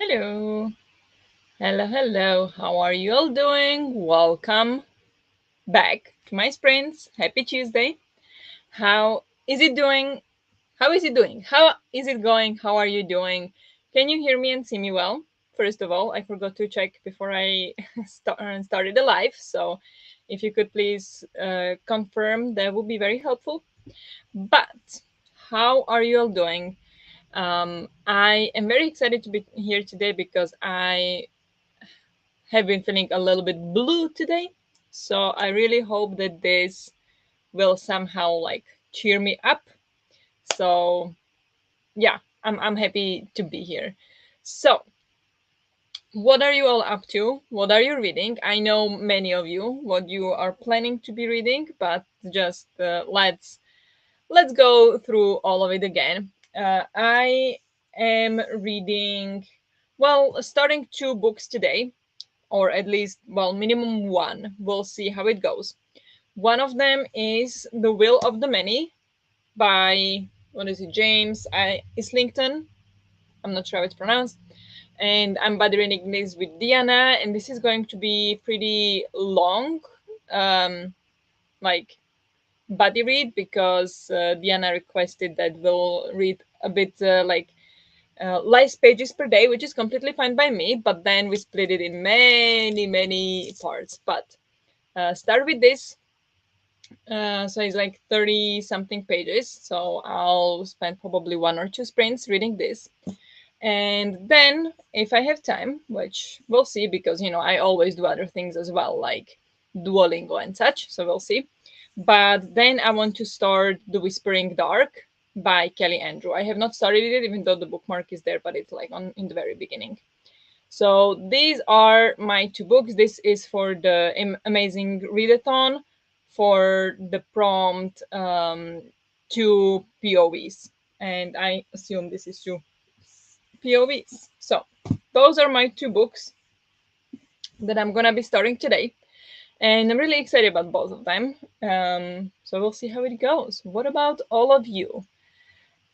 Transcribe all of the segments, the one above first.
Hello. Hello, hello. How are you all doing? Welcome back to my sprints. Happy Tuesday. How is it doing? How is it doing? How is it going? How are you doing? Can you hear me and see me well? First of all, I forgot to check before I started the live. So if you could please confirm, that would be very helpful. But how are you all doing? I am very excited to be here today because I have been feeling a little bit blue today. So I really hope that this will somehow like cheer me up. So yeah, I'm happy to be here. So what are you all up to? What are you reading? I know many of you what you are planning to be reading, but just let's go through all of it again. I am reading, well, starting two books today, or at least, well, minimum one. We'll see how it goes. One of them is The Will of the Many by, what is it, James Islington. I'm not sure how it's pronounced. And I'm bothering this with Diana, and this is going to be pretty long, um, like buddy read, because Diana requested that we'll read a bit less pages per day, which is completely fine by me. But then we split it in many parts. But start with this. So it's like 30 something pages. So I'll spend probably one or two sprints reading this. And then, if I have time, which we'll see, because I always do other things as well, like Duolingo and such. So we'll see. But then I want to start The Whispering Dark by Kelly Andrew. I have not started it, even though the bookmark is there, but it's like on in the very beginning. So these are my two books. This is for the Amazing Readathon, for the prompt two POVs. And I assume this is two POVs. So those are my two books that I'm going to be starting today. And I'm really excited about both of them. So we'll see how it goes. What about all of you?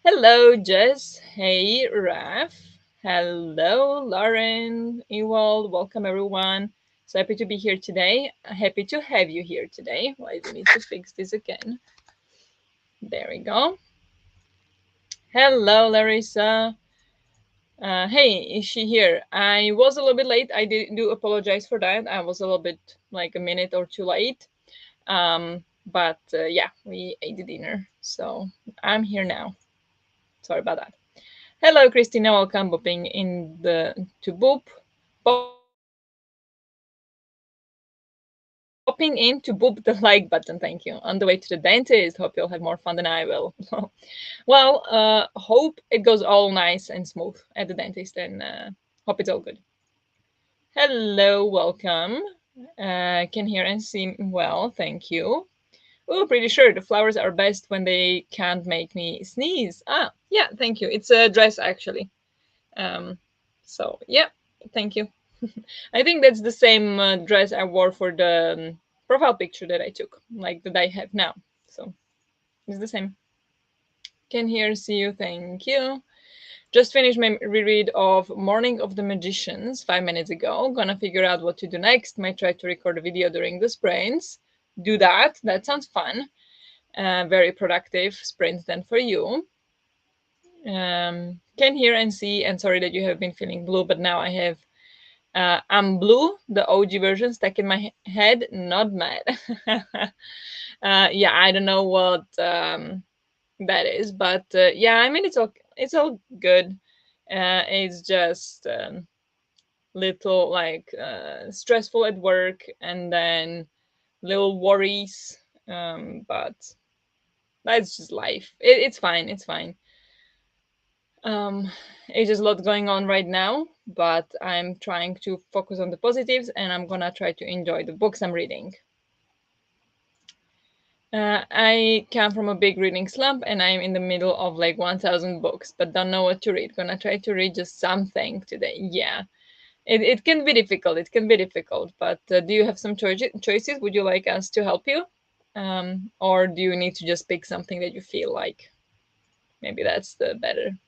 Hello, Jess. Hey, Raf. Hello, Lauren, Ewald. Welcome, everyone. So happy to be here today. Happy to have you here today. Why do we need to fix this again? There we go. Hello, Larissa. Hey, is she here? I was a little bit late. I do apologize for that. I was a little bit like a minute or two late. But yeah, we ate the dinner. So I'm here now. Sorry about that. Hello, Christina. Welcome, booping in the to boop. Popping in to boop the like button. Thank you. On the way to the dentist. Hope you'll have more fun than I will. Well, hope it goes all nice and smooth at the dentist, and hope it's all good. Hello, welcome. Can hear and see well, thank you. Oh, pretty sure the flowers are best when they can't make me sneeze. Ah, yeah, thank you. It's a dress actually. Um, so yeah, thank you. I think that's the same dress I wore for the profile picture that I took, like that I have now. So it's the same. Can hear, see you, thank you. Just finished my reread of Morning of the Magicians 5 minutes ago. Gonna figure out what to do next. Might try to record a video during the sprints. Do that. That sounds fun. Very productive sprints then for you. Can hear and see, and sorry that you have been feeling blue, but now I have I'm blue, the OG version stuck in my head. Not mad. Yeah, I don't know what that is, but yeah, I mean it's all good. It's just little like stressful at work, and then little worries. But that's just life. It's fine. It's fine. Um, it's just a lot going on right now, but I'm trying to focus on the positives, and I'm gonna try to enjoy the books I'm reading. I come from a big reading slump, and I'm in the middle of like 1,000 books, but don't know what to read. Gonna try to read just something today. Yeah, it can be difficult. It can be difficult, but do you have some choices? Would you like us to help you? Or do you need to just pick something that you feel like? Maybe that's the better.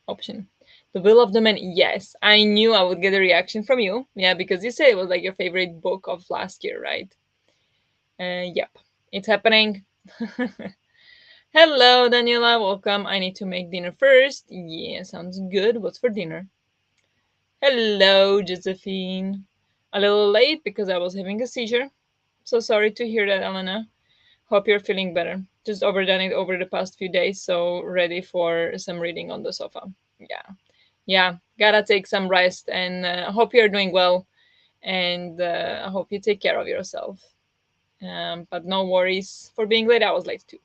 option. The Will of the Many. Yes, I knew I would get a reaction from you. Yeah, because you said it was like your favorite book of last year, right? Yep, it's happening. Hello, Daniela. Welcome. I need to make dinner first. Yeah, sounds good. What's for dinner? Hello, Josephine. A little late because I was having a seizure. So sorry to hear that, Elena. Hope you're feeling better. Just overdone it over the past few days, so ready for some reading on the sofa. Yeah. Yeah, gotta take some rest and hope you're doing well and I hope you take care of yourself. But no worries for being late. I was late too.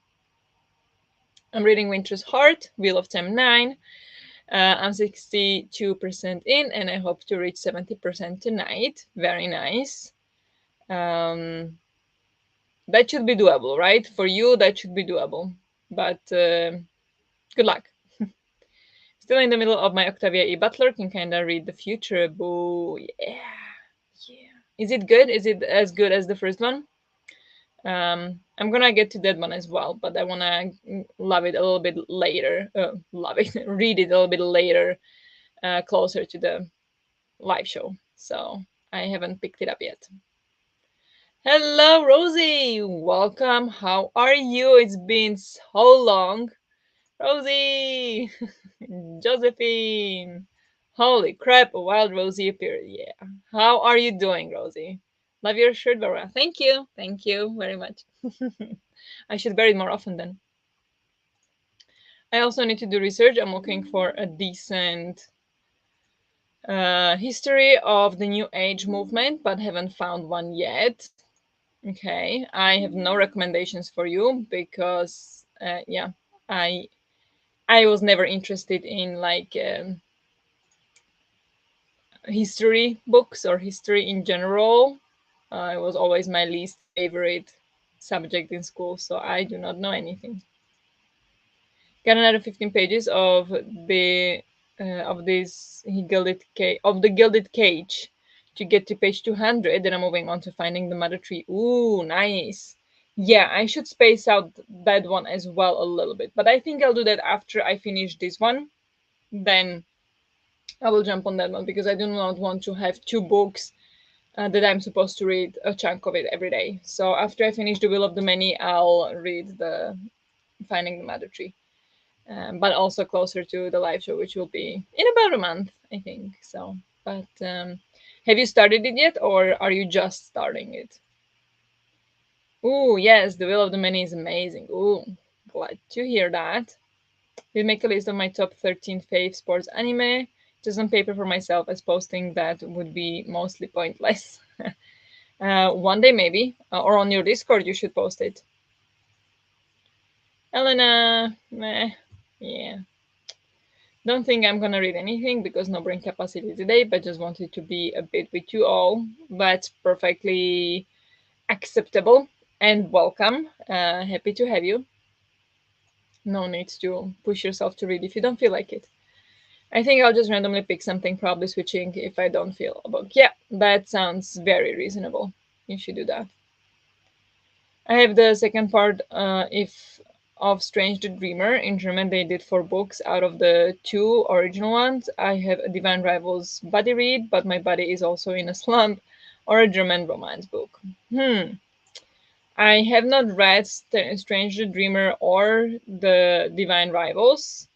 I'm reading Winter's Heart, Wheel of Time 9. I'm 62% in and I hope to reach 70% tonight. Very nice. Um, that should be doable, right? For you, that should be doable. But good luck. Still in the middle of my Octavia E. Butler, can kinda read the future. Boo. Yeah. Yeah. Is it good? Is it as good as the first one? I'm gonna get to that one as well, but I wanna love it a little bit later. Love it, read it a little bit later, closer to the live show. So I haven't picked it up yet. Hello, Rosie. Welcome. How are you? It's been so long, Rosie. Josephine. Holy crap! A wild Rosie appeared. Yeah. How are you doing, Rosie? Love your shirt, Bara. Thank you. Thank you very much. I should wear it more often then. I also need to do research. I'm looking for a decent history of the New Age movement, but haven't found one yet. Okay, I have no recommendations for you because, yeah, I I was never interested in like history books or history in general. It was always my least favorite subject in school, so I do not know anything. Got another 15 pages the of this of the gilded cage to get to page 200. Then I'm moving on to finding the mother tree. Ooh, nice. Yeah, I should space out that one as well a little bit, but I think I'll do that after I finish this one. Then I will jump on that one because I do not want to have two books that I'm supposed to read a chunk of it every day. So after I finish The Will of the Many, I'll read the Finding the Mother Tree, but also closer to the live show, which will be in about a month, I think. So, but have you started it yet, or are you just starting it? Ooh, yes, The Will of the Many is amazing. Ooh, glad to hear that. We'll make a list of my top 13 fave sports anime. Just on paper for myself, as posting that would be mostly pointless. One day maybe, or on your Discord you should post it. Elena, meh, yeah. Don't think I'm gonna read anything because no brain capacity today, but just wanted to be a bit with you all. That's perfectly acceptable and welcome. Happy to have you. No need to push yourself to read if you don't feel like it. I think I'll just randomly pick something, probably switching if I don't feel a book. Yeah, that sounds very reasonable. You should do that. I have the second part, if of Strange the Dreamer. In German, they did four books out of the two original ones. I have a Divine Rivals buddy read, but my buddy is also in a slump, or a German romance book. I have not read Strange the Dreamer or the Divine Rivals.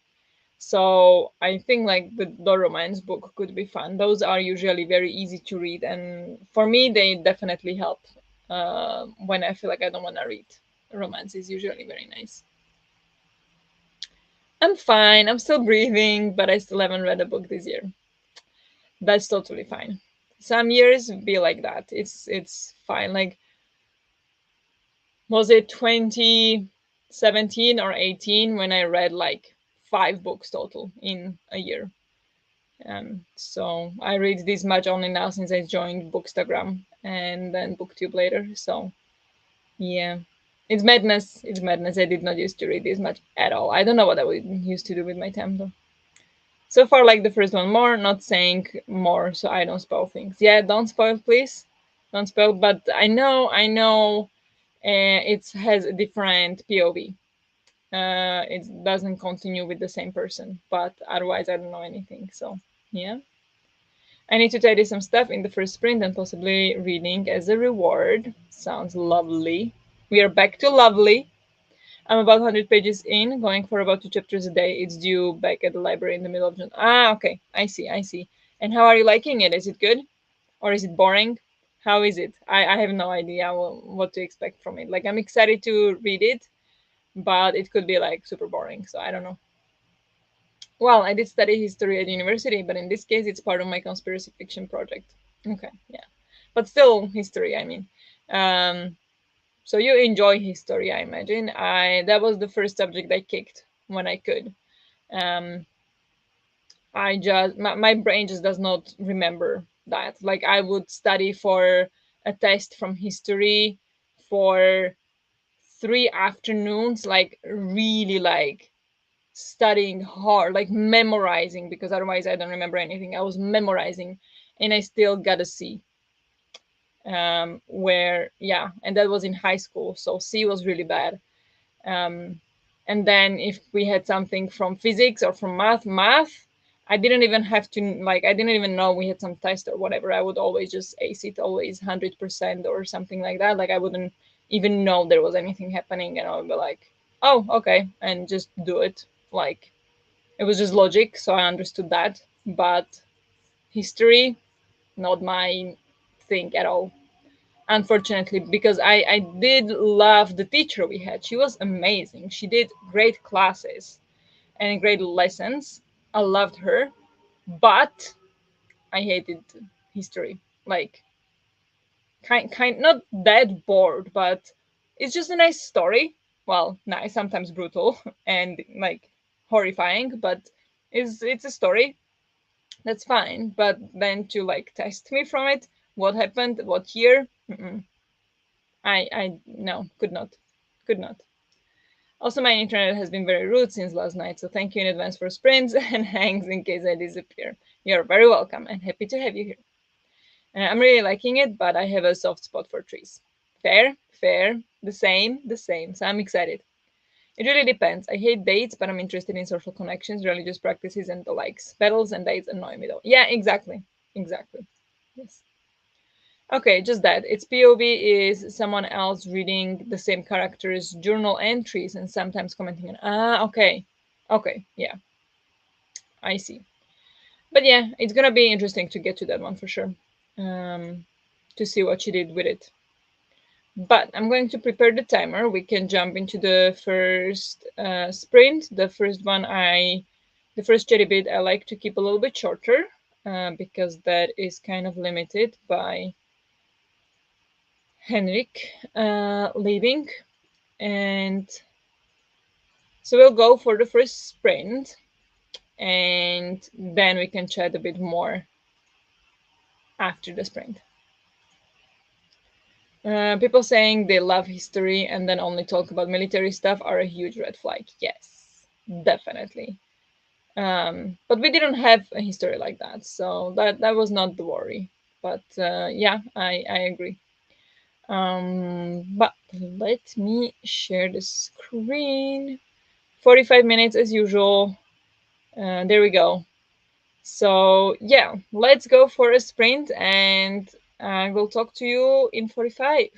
So I think like the romance book could be fun. Those are usually very easy to read, and for me, they definitely help when I feel like I don't want to read. Romance is usually very nice. I'm fine. I'm still breathing, but I still haven't read a book this year. That's totally fine. Some years be like that. It's fine. Like, was it 2017 or 18 when I read like five books total in a year? So I read this much only now since I joined Bookstagram and then Booktube later. So yeah, it's madness. It's madness. I did not used to read this much at all. I don't know what I would used to do with my time though. So far, like the first one more, not saying more, so I don't spoil things. Yeah, don't spoil, please. Don't spoil. But I know, it has a different POV. it doesn't continue with the same person. But otherwise, I don't know anything. So yeah, I need to tidy some stuff in the first sprint and possibly reading as a reward. Sounds lovely. We are back to lovely. I'm about 100 pages in, going for about 2 chapters a day. It's due back at the library in the middle of June. Ah, okay. I see, I see. And how are you liking it? Is it good? Or is it boring? How is it? I have no idea what to expect from it. Like, I'm excited to read it, but it could be like super boring. So I don't know. Well, I did study history at university, but in this case, it's part of my conspiracy fiction project. Okay, yeah. But still, history, I mean. Um, So you enjoy history, I imagine. I That was the first subject I kicked when I could. Um, my brain just does not remember that. Like, I would study for a test from history for 3 afternoons, like really like studying hard, like memorizing, because otherwise I don't remember anything. I was memorizing, and I still got a C. Where yeah, and that was in high school, so C was really bad. um, and then if we had something from physics or from math, I didn't even have to, like, I didn't even know we had some test or whatever. I would always just ace it, always 100% or something like that. Like, I wouldn't even know there was anything happening, and I would be like, oh, okay, and just do it. Like, it was just logic, so I understood that. But history, not my thing at all, unfortunately, because I did love the teacher we had. She was amazing. She did great classes and great lessons. I loved her, but I hated history. Like, kind not that bored, but it's just a nice story. Well, nice, sometimes brutal and like horrifying, but it's a story. That's fine. But then to like test me from it, what happened, what year? Mm-mm. I no, could not. Also, my internet has been very rude since last night, so thank you in advance for sprints and hangs in case I disappear. You're very welcome and happy to have you here. I'm really liking it, but I have a soft spot for trees. Fair, fair, the same. So I'm excited. It really depends. I hate dates, but I'm interested in social connections, religious practices, and the likes. Battles and dates annoy me though. Yeah, exactly, exactly. Yes. Okay, just that. Its POV is someone else reading the same character's journal entries and sometimes commenting on. Ah, okay. Okay, yeah, I see. But yeah, it's gonna be interesting to get to that one for sure. Um, to see what she did with it. But I'm going to prepare the timer. We can jump into the first sprint. The first cherry bit, I like to keep a little bit shorter because that is kind of limited by Henrik leaving. And so we'll go for the first sprint and then we can chat a bit more after the sprint. People saying they love history and then only talk about military stuff are a huge red flag. Yes, definitely. But we didn't have a history like that, so that was not the worry. But yeah, I agree. But let me share the screen. 45 minutes as usual. There we go. So yeah, let's go for a sprint and I will talk to you in 45.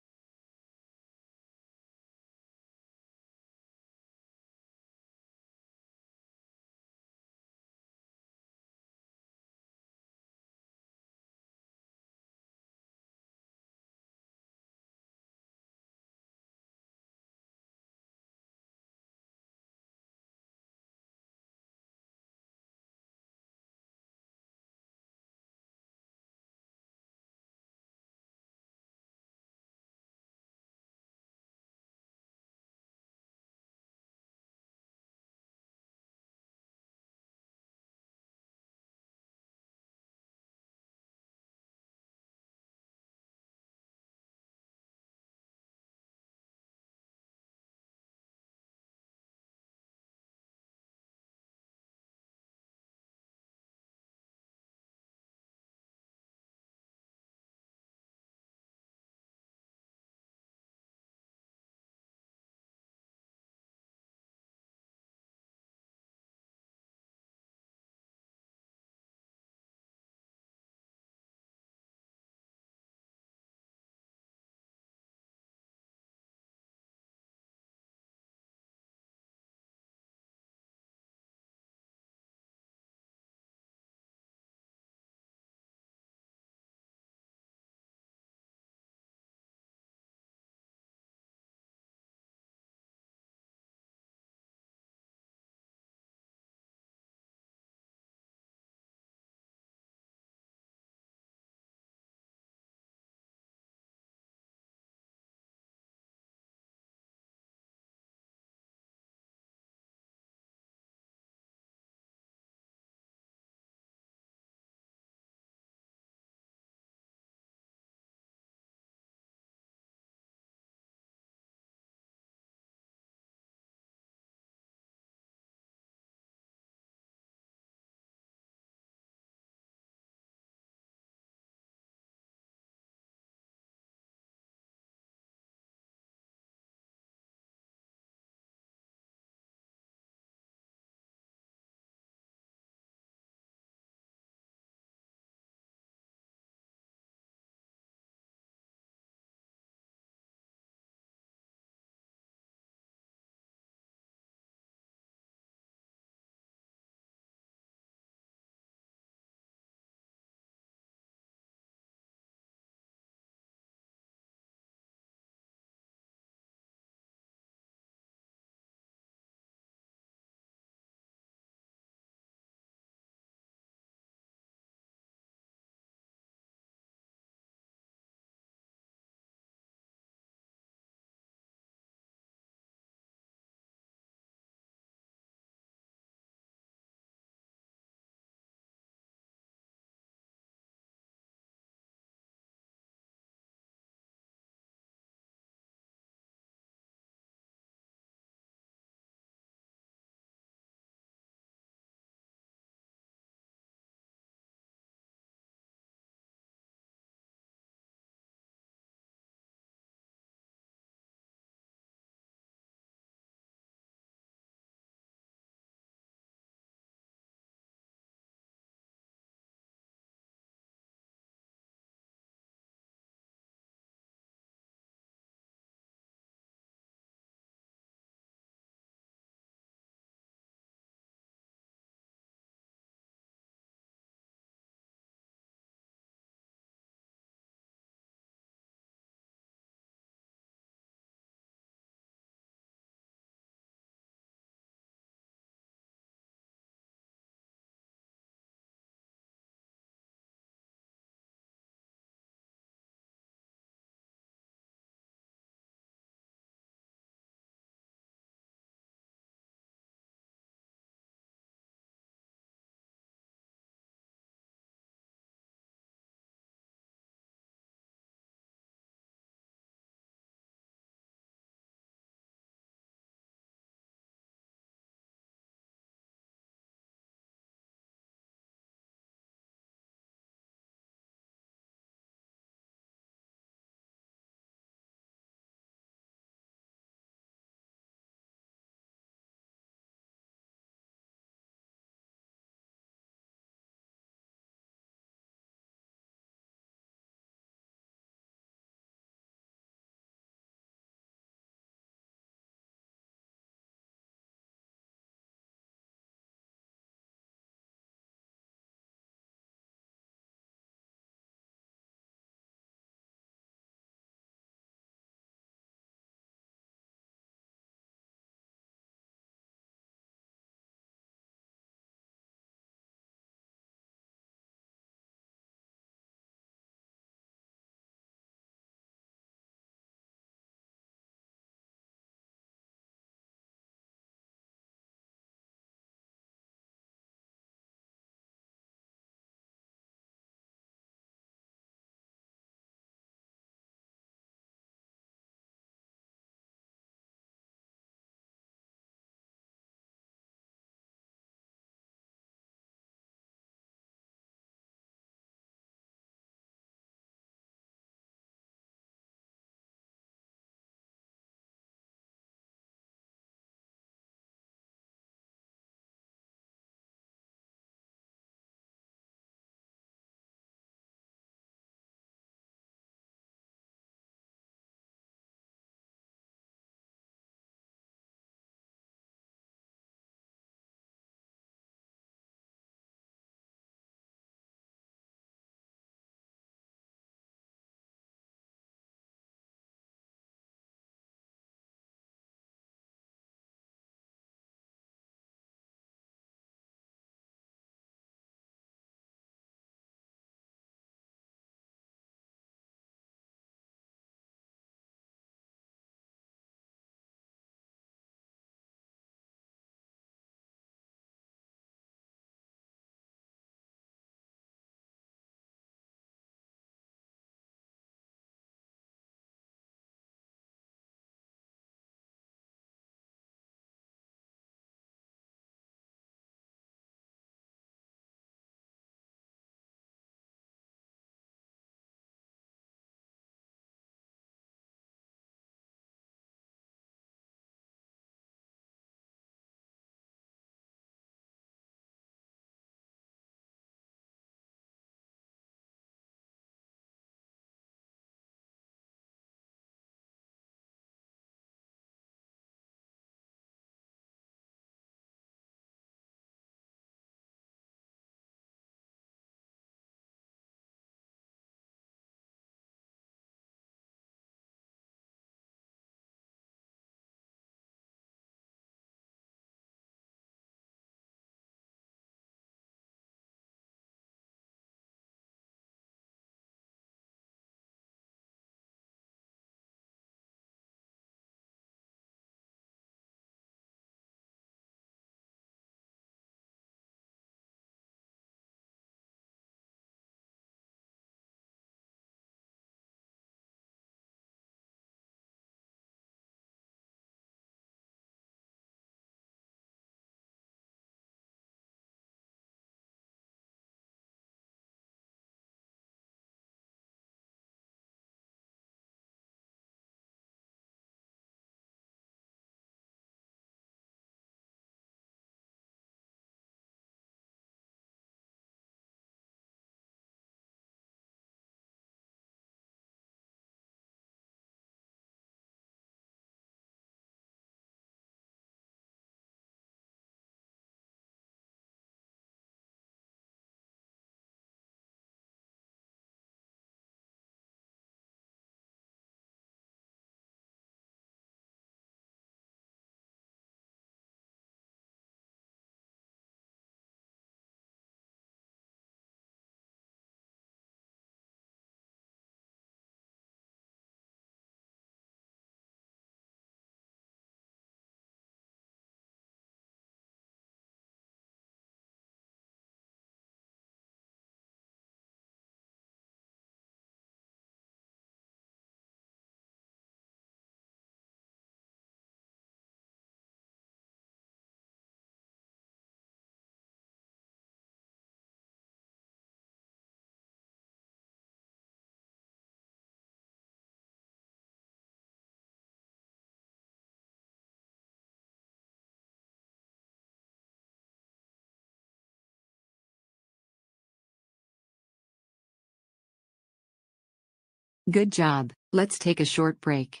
Good job. Let's take a short break.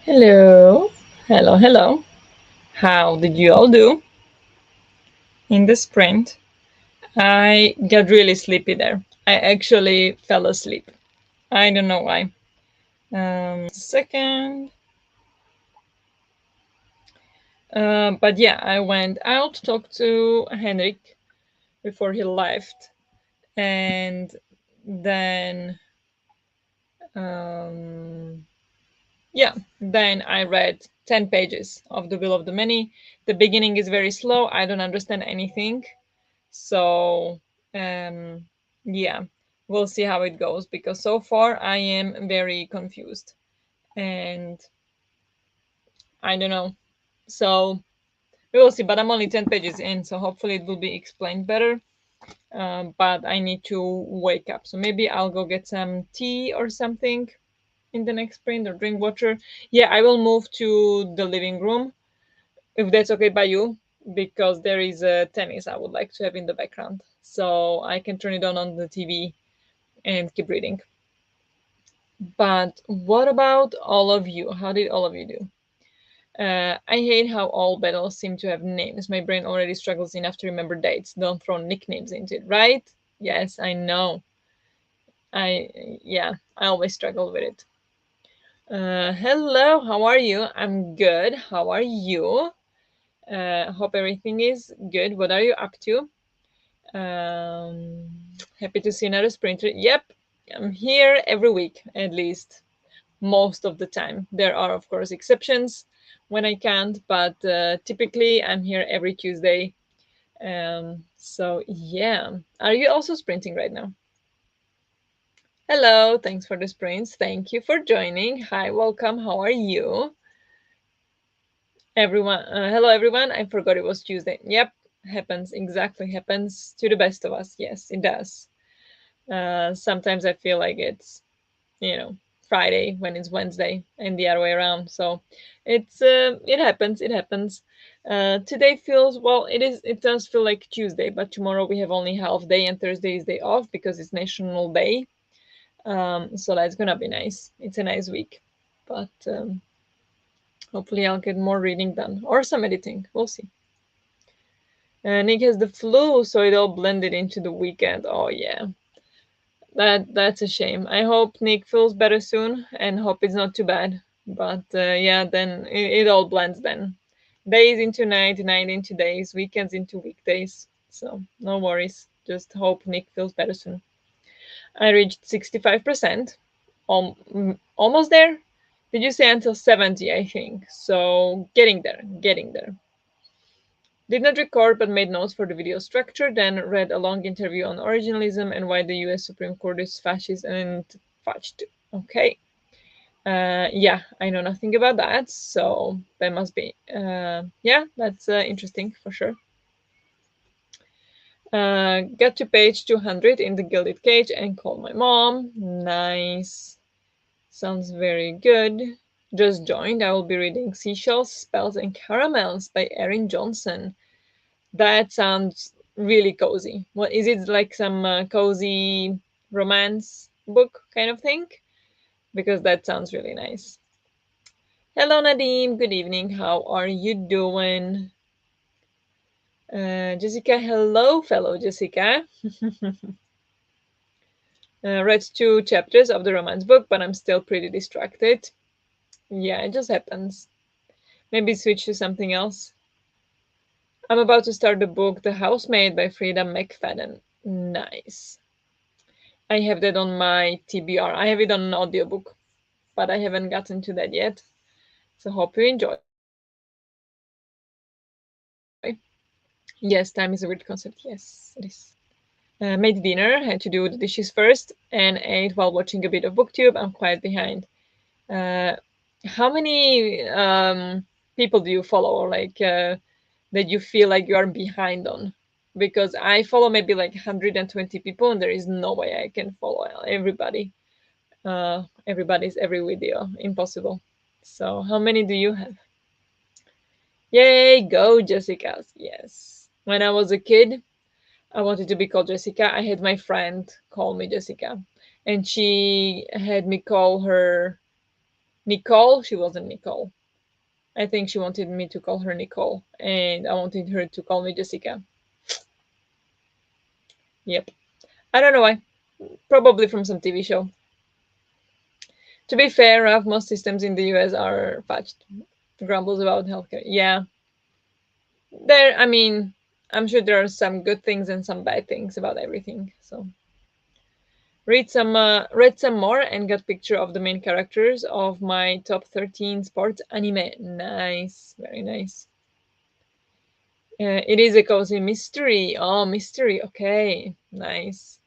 Hello, hello, hello. How did you all do in the sprint? I got really sleepy there. I actually fell asleep. I don't know why. Second. But yeah, I went out to talk to Henrik before he left, and then um, yeah, then I read 10 pages of The Will of the Many. The beginning is very slow. I don't understand anything, so um, yeah, we'll see how it goes because so far I am very confused and I don't know. So we will see. But I'm only 10 pages in, so hopefully it will be explained better. But I need to wake up. So maybe I'll go get some tea or something in the next sprint or drink water. Yeah, I will move to the living room if that's okay by you, because there is a tennis I would like to have in the background. So I can turn it on the TV and keep reading. But what about all of you? How did all of you do? I hate how all battles seem to have names. My brain already struggles enough to remember dates. Don't throw nicknames into it, right? Yes, I know. Yeah, I always struggle with it. Hello, how are you? I'm good. How are you? Hope everything is good. What are you up to? Um, Happy to see another sprinter. Yep, I'm here every week, at least most of the time. There are, of course, exceptions when I can't, but typically I'm here every Tuesday. So, yeah. Are you also sprinting right now? Hello, thanks for the sprints. Thank you for joining. Hi, welcome. How are you? Everyone, hello everyone. I forgot it was Tuesday. Yep, happens, exactly, happens to the best of us. Yes, it does. Sometimes I feel like it's, you know, Friday when it's Wednesday and the other way around. So it happens, it happens. Today feels, well, it does feel like Tuesday, but tomorrow we have only half day and Thursday is day off because it's National Day. So that's gonna be nice. It's a nice week, but hopefully I'll get more reading done or some editing. We'll see. Nick has the flu, so it all blended into the weekend. Oh yeah, that's a shame. I hope Nick feels better soon, and hope it's not too bad. But yeah, then it all blends. Then days into night, night into days, weekends into weekdays. So no worries. Just hope Nick feels better soon. I reached 65%, almost there. Did you say until 70? I think so. Getting there, getting there. Did not record but made notes for the video structure, then read a long interview on originalism and why the US Supreme Court is fascist and fudged. Okay. Yeah, I know nothing about that, so that must be. Yeah, that's interesting for sure. Got to page 200 in the Gilded Cage and called my mom. Nice. Sounds very good. Just joined. I will be reading Seashells, Spells, and Caramels by Erin Johnson. That sounds really cozy. What is it, like some cozy romance book kind of thing? Because that sounds really nice. Hello, Nadim. Good evening. How are you doing? Jessica, hello, fellow Jessica. Read 2 chapters of the romance book, but I'm still pretty distracted. Yeah, it just happens. Maybe switch to something else. I'm about to start the book The Housemaid by Frida McFadden. Nice. I have that on my TBR. I have it on an audiobook, but I haven't gotten to that yet. So hope you enjoy. Yes, time is a weird concept. Yes, it is. Made dinner, had to do the dishes first, and ate while watching a bit of booktube. I'm quite behind. Uh, how many people do you follow, or like that you feel like you are behind on? Because I follow maybe like 120 people, and there is no way I can follow everybody. Everybody's every video. Impossible. So, how many do you have? Yay, go, Jessica. Yes. When I was a kid, I wanted to be called Jessica. I had my friend call me Jessica, and she had me call her Nicole. She wasn't Nicole. I think she wanted me to call her Nicole, and I wanted her to call me Jessica. Yep. I don't know why. Probably from some TV show. To be fair, Ralph, most systems in the US are patched. Grumbles about healthcare. Yeah. I mean, I'm sure there are some good things and some bad things about everything. So read some more and got picture of the main characters of my top 13 sports anime. Nice, very nice. It is a cozy mystery. Oh, mystery. Okay, nice.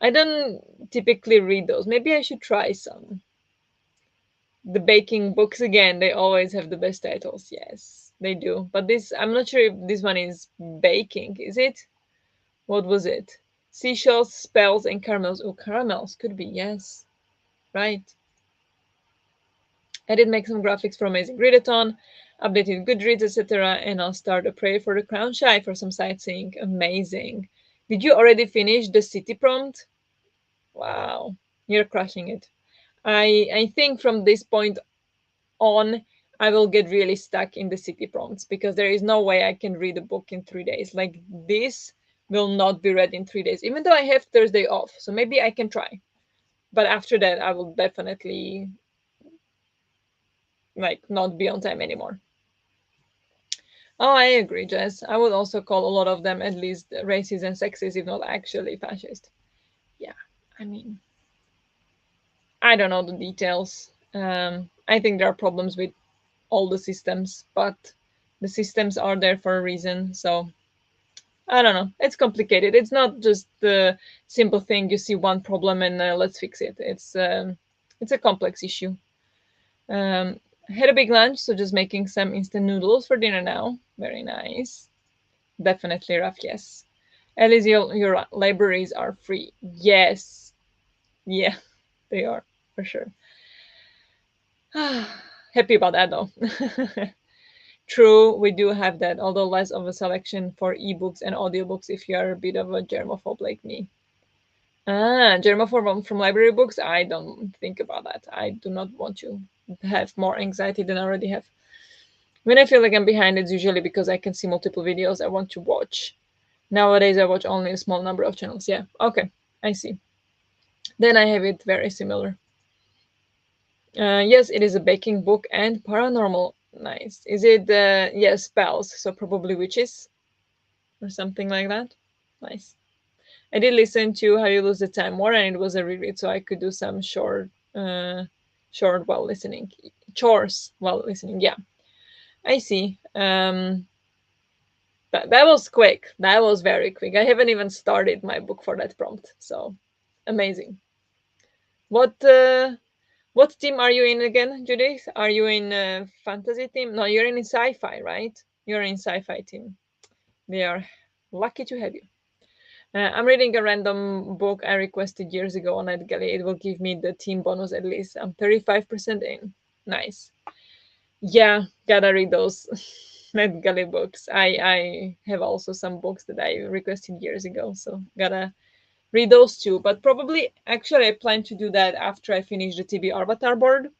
I don't typically read those. Maybe I should try some. The baking books again, they always have the best titles. Yes, they do. But this, I'm not sure if this one is baking. Is it? What was it? Seashells, spells, and caramels. Oh, caramels could be. Yes, right. I did make some graphics for Amazing Readathon, updated Goodreads, etc., and I'll start a prayer for the Crown Shy for some sightseeing. Amazing. Did you already finish the city prompt? Wow, you're crushing it. I think from this point on, I will get really stuck in the city prompts because there is no way I can read a book in 3 days. Like this will not be read in 3 days, even though I have Thursday off. So maybe I can try. But after that, I will definitely like not be on time anymore. Oh, I agree, Jess. I would also call a lot of them at least racist and sexist, if not actually fascist. Yeah, I mean, I don't know the details. I think there are problems with all the systems, but the systems are there for a reason. So I don't know. It's complicated. It's not just the simple thing you see one problem and let's fix it. It's a complex issue. Had a big lunch, so just making some instant noodles for dinner now. Very nice. Definitely rough, yes. At least your libraries are free. Yes. Yeah, they are, for sure. Happy about that though. True, we do have that, although less of a selection for ebooks and audiobooks if you are a bit of a germaphobe like me. Ah, germaphobe from library books? I don't think about that. I do not want to have more anxiety than I already have. When I feel like I'm behind, it's usually because I can see multiple videos I want to watch. Nowadays, I watch only a small number of channels. Yeah, okay, I see. Then I have it very similar. Yes, it is a baking book and paranormal. Nice. Is it, yes, spells, so probably witches or something like that. Nice. I did listen to How You Lose the Time more, and it was a reread, so I could do some short while listening, chores while listening. Yeah, I see. That was quick. That was very quick. I haven't even started my book for that prompt, so amazing. What what team are you in again, Judith? Are you in fantasy team? No, you're in sci-fi, right? You're in sci-fi team. They are lucky to have you. I'm reading a random book I requested years ago on NetGalley. It will give me the team bonus at least. I'm 35% in. Nice. Yeah, gotta read those NetGalley books. I have also some books that I requested years ago, so gotta read those too. But probably, actually, I plan to do that after I finish the TB Avatar board.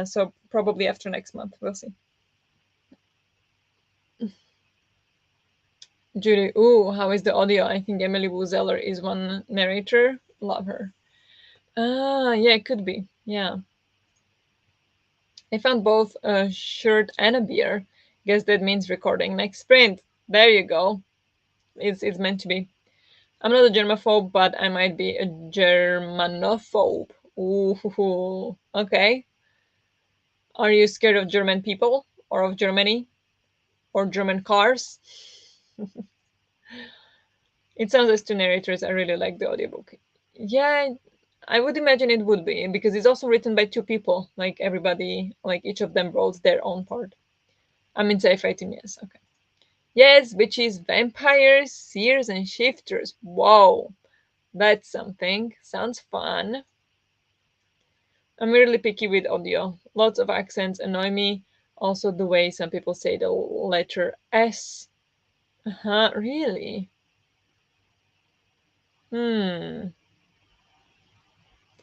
So probably after next month. We'll see. Judy, ooh, how is the audio? I think Emily Wu Zeller is one narrator. Love her. Ah, yeah, it could be. Yeah. I found both a shirt and a beer. Guess that means recording next sprint. There you go. It's meant to be. I'm not a germaphobe, but I might be a Germanophobe. Ooh, okay. Are you scared of German people or of Germany or German cars? It sounds as two narrators. I really like the audiobook. Yeah, I would imagine it would be because it's also written by two people. Like everybody, like each of them wrote their own part. I'm in sci-fi team, yes. Okay. Yes, witches, vampires, seers, and shifters. Whoa, that's something. Sounds fun. I'm really picky with audio. Lots of accents annoy me. Also, the way some people say the letter S. Uh-huh, really? Hmm.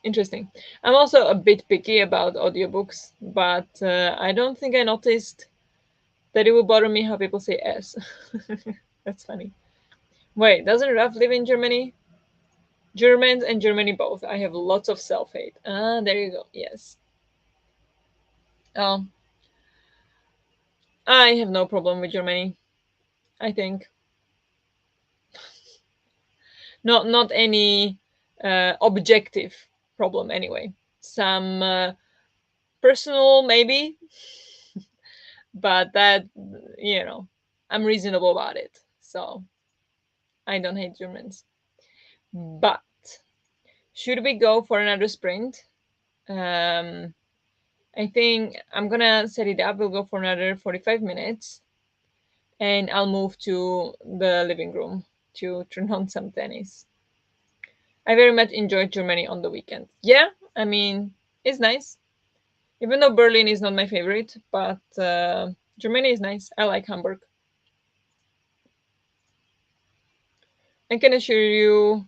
Interesting. I'm also a bit picky about audiobooks, but I don't think I noticed that it would bother me how people say S. That's funny. Wait, doesn't Ralph live in Germany? Germans and Germany both. I have lots of self hate. Ah, there you go. Yes. Oh, I have no problem with Germany. I think not any objective problem anyway. Some personal maybe, but that I'm reasonable about it. So I don't hate Germans. But should we go for another sprint? Um, I think I'm gonna set it up. We'll go for another 45 minutes, and I'll move to the living room to turn on some tennis. I very much enjoyed Germany on the weekend. Yeah, I mean, it's nice. Even though Berlin is not my favorite, but Germany is nice. I like Hamburg. I can assure you,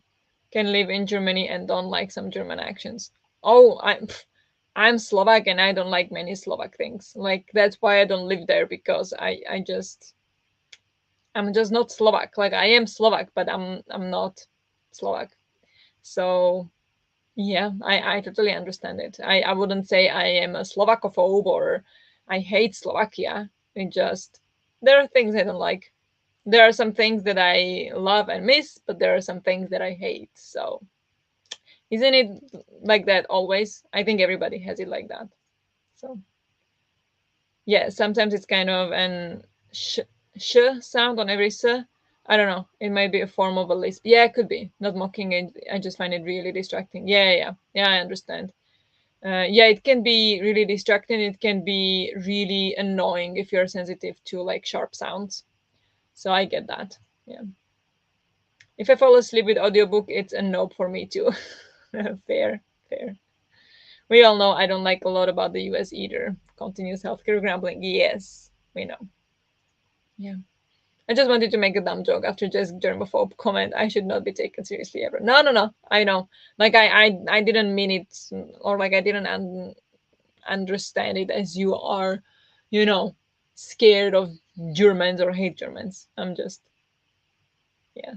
can live in Germany and don't like some German actions. Oh, I'm Slovak and I don't like many Slovak things. Like that's why I don't live there because I'm just not Slovak. Like I am Slovak, but I'm not Slovak. So yeah, I totally understand it. I wouldn't say I am a Slovakophobe or I hate Slovakia. It just there are things I don't like. There are some things that I love and miss, but there are some things that I hate. So isn't it like that always? I think everybody has it like that. So yeah, sometimes it's kind of an sh sound on every s. I don't know. It might be a form of a lisp. Yeah, it could be. Not mocking it. I just find it really distracting. Yeah. I understand. Yeah, it can be really distracting. It can be really annoying if you're sensitive to like sharp sounds. So I get that. Yeah. If I fall asleep with audiobook, it's a nope for me too. Fair, fair. We all know I don't like a lot about the US either. Continuous healthcare grumbling. Yes, we know. Yeah. I just wanted to make a dumb joke after just germaphobe comment. I should not be taken seriously ever. No. I know. Like I didn't mean it, or like I didn't understand it as you are, you know, scared of Germans or hate Germans. I'm just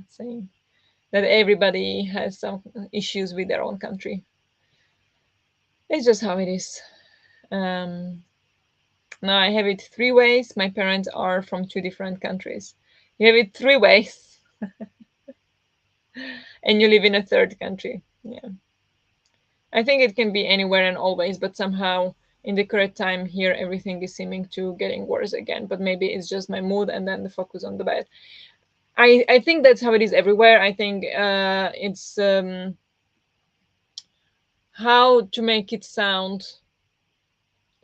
saying that everybody has some issues with their own country. It's just how it is. Um, Now I have it three ways. My parents are from two different countries. You have it three ways, and you live in a third country. Yeah. I think it can be anywhere and always, but somehow in the correct time here, everything is seeming to getting worse again. But maybe it's just my mood and then the focus on the bed. I think that's how it is everywhere. I think it's how to make it sound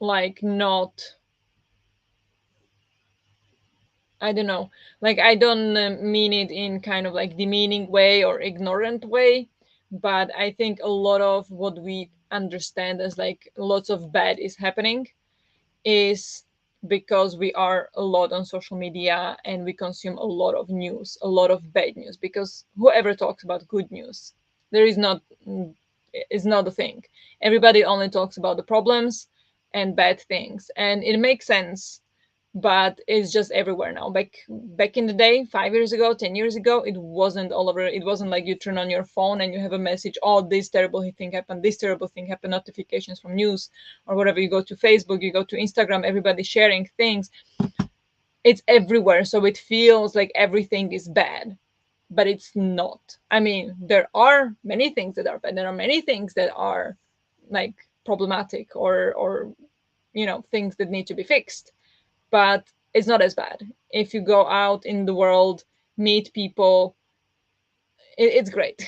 like not I don't know. Like I don't mean it in kind of like demeaning way or ignorant way, but I think a lot of what we understand as like lots of bad is happening is because we are a lot on social media and we consume a lot of news, a lot of bad news because whoever talks about good news, there is not is not a thing. Everybody only talks about the problems and bad things and it makes sense but it's just everywhere now. Back in the day, 5 years ago, 10 years ago, it wasn't all over. It wasn't like you turn on your phone and you have a message. Oh, this terrible thing happened. This terrible thing happened. Notifications from news or whatever. You go to Facebook, you go to Instagram. Everybody sharing things. It's everywhere, so it feels like everything is bad, but it's not. I mean, there are many things that are bad. There are many things that are like problematic or things that need to be fixed but it's not as bad. If you go out in the world, meet people, it's great.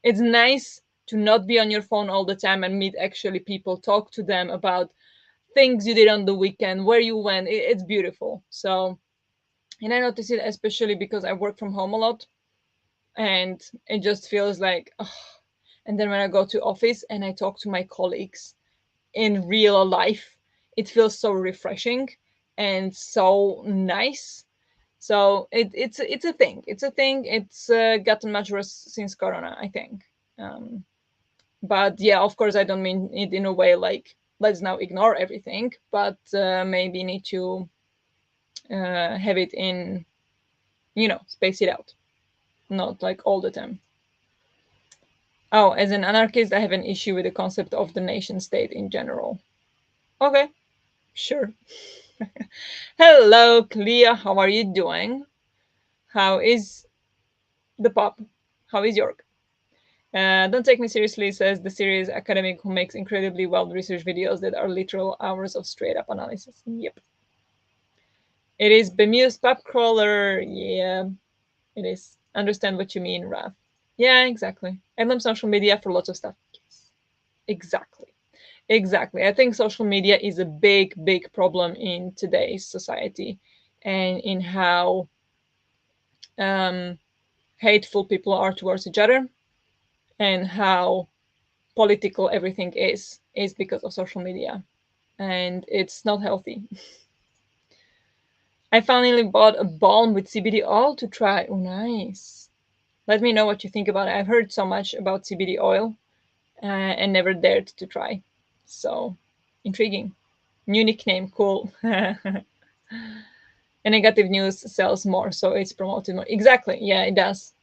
It's nice to not be on your phone all the time and meet actually people, talk to them about things you did on the weekend, where you went. It's beautiful. So, and I notice it especially because I work from home a lot and it just feels like, oh. And then when I go to office and I talk to my colleagues in real life, it feels so refreshing and so nice. So it's a thing. It's a thing. It's gotten much worse since Corona, I think. Um, but yeah, of course, I don't mean it in a way like let's now ignore everything, but maybe need to have it in, space it out, not like all the time. Oh, as an anarchist, I have an issue with the concept of the nation state in general. Okay, sure. Hello, Clea. How are you doing? How is the pop? How is York? Don't take me seriously, says the serious academic who makes incredibly well researched videos that are literal hours of straight up analysis. Yep. It is bemused pub crawler. Yeah, it is. Understand what you mean, Raf. Yeah, exactly. I blame social media for lots of stuff. Yes, exactly. Exactly. I think social media is a big, big problem in today's society and in how um, hateful people are towards each other and how political everything is because of social media. And it's not healthy. I finally bought a balm with CBD oil to try. Oh, nice. Let me know what you think about it. I've heard so much about CBD oil and never dared to try. So, intriguing. New nickname, cool. And negative news sells more, so it's promoted more. Exactly. Yeah, it does.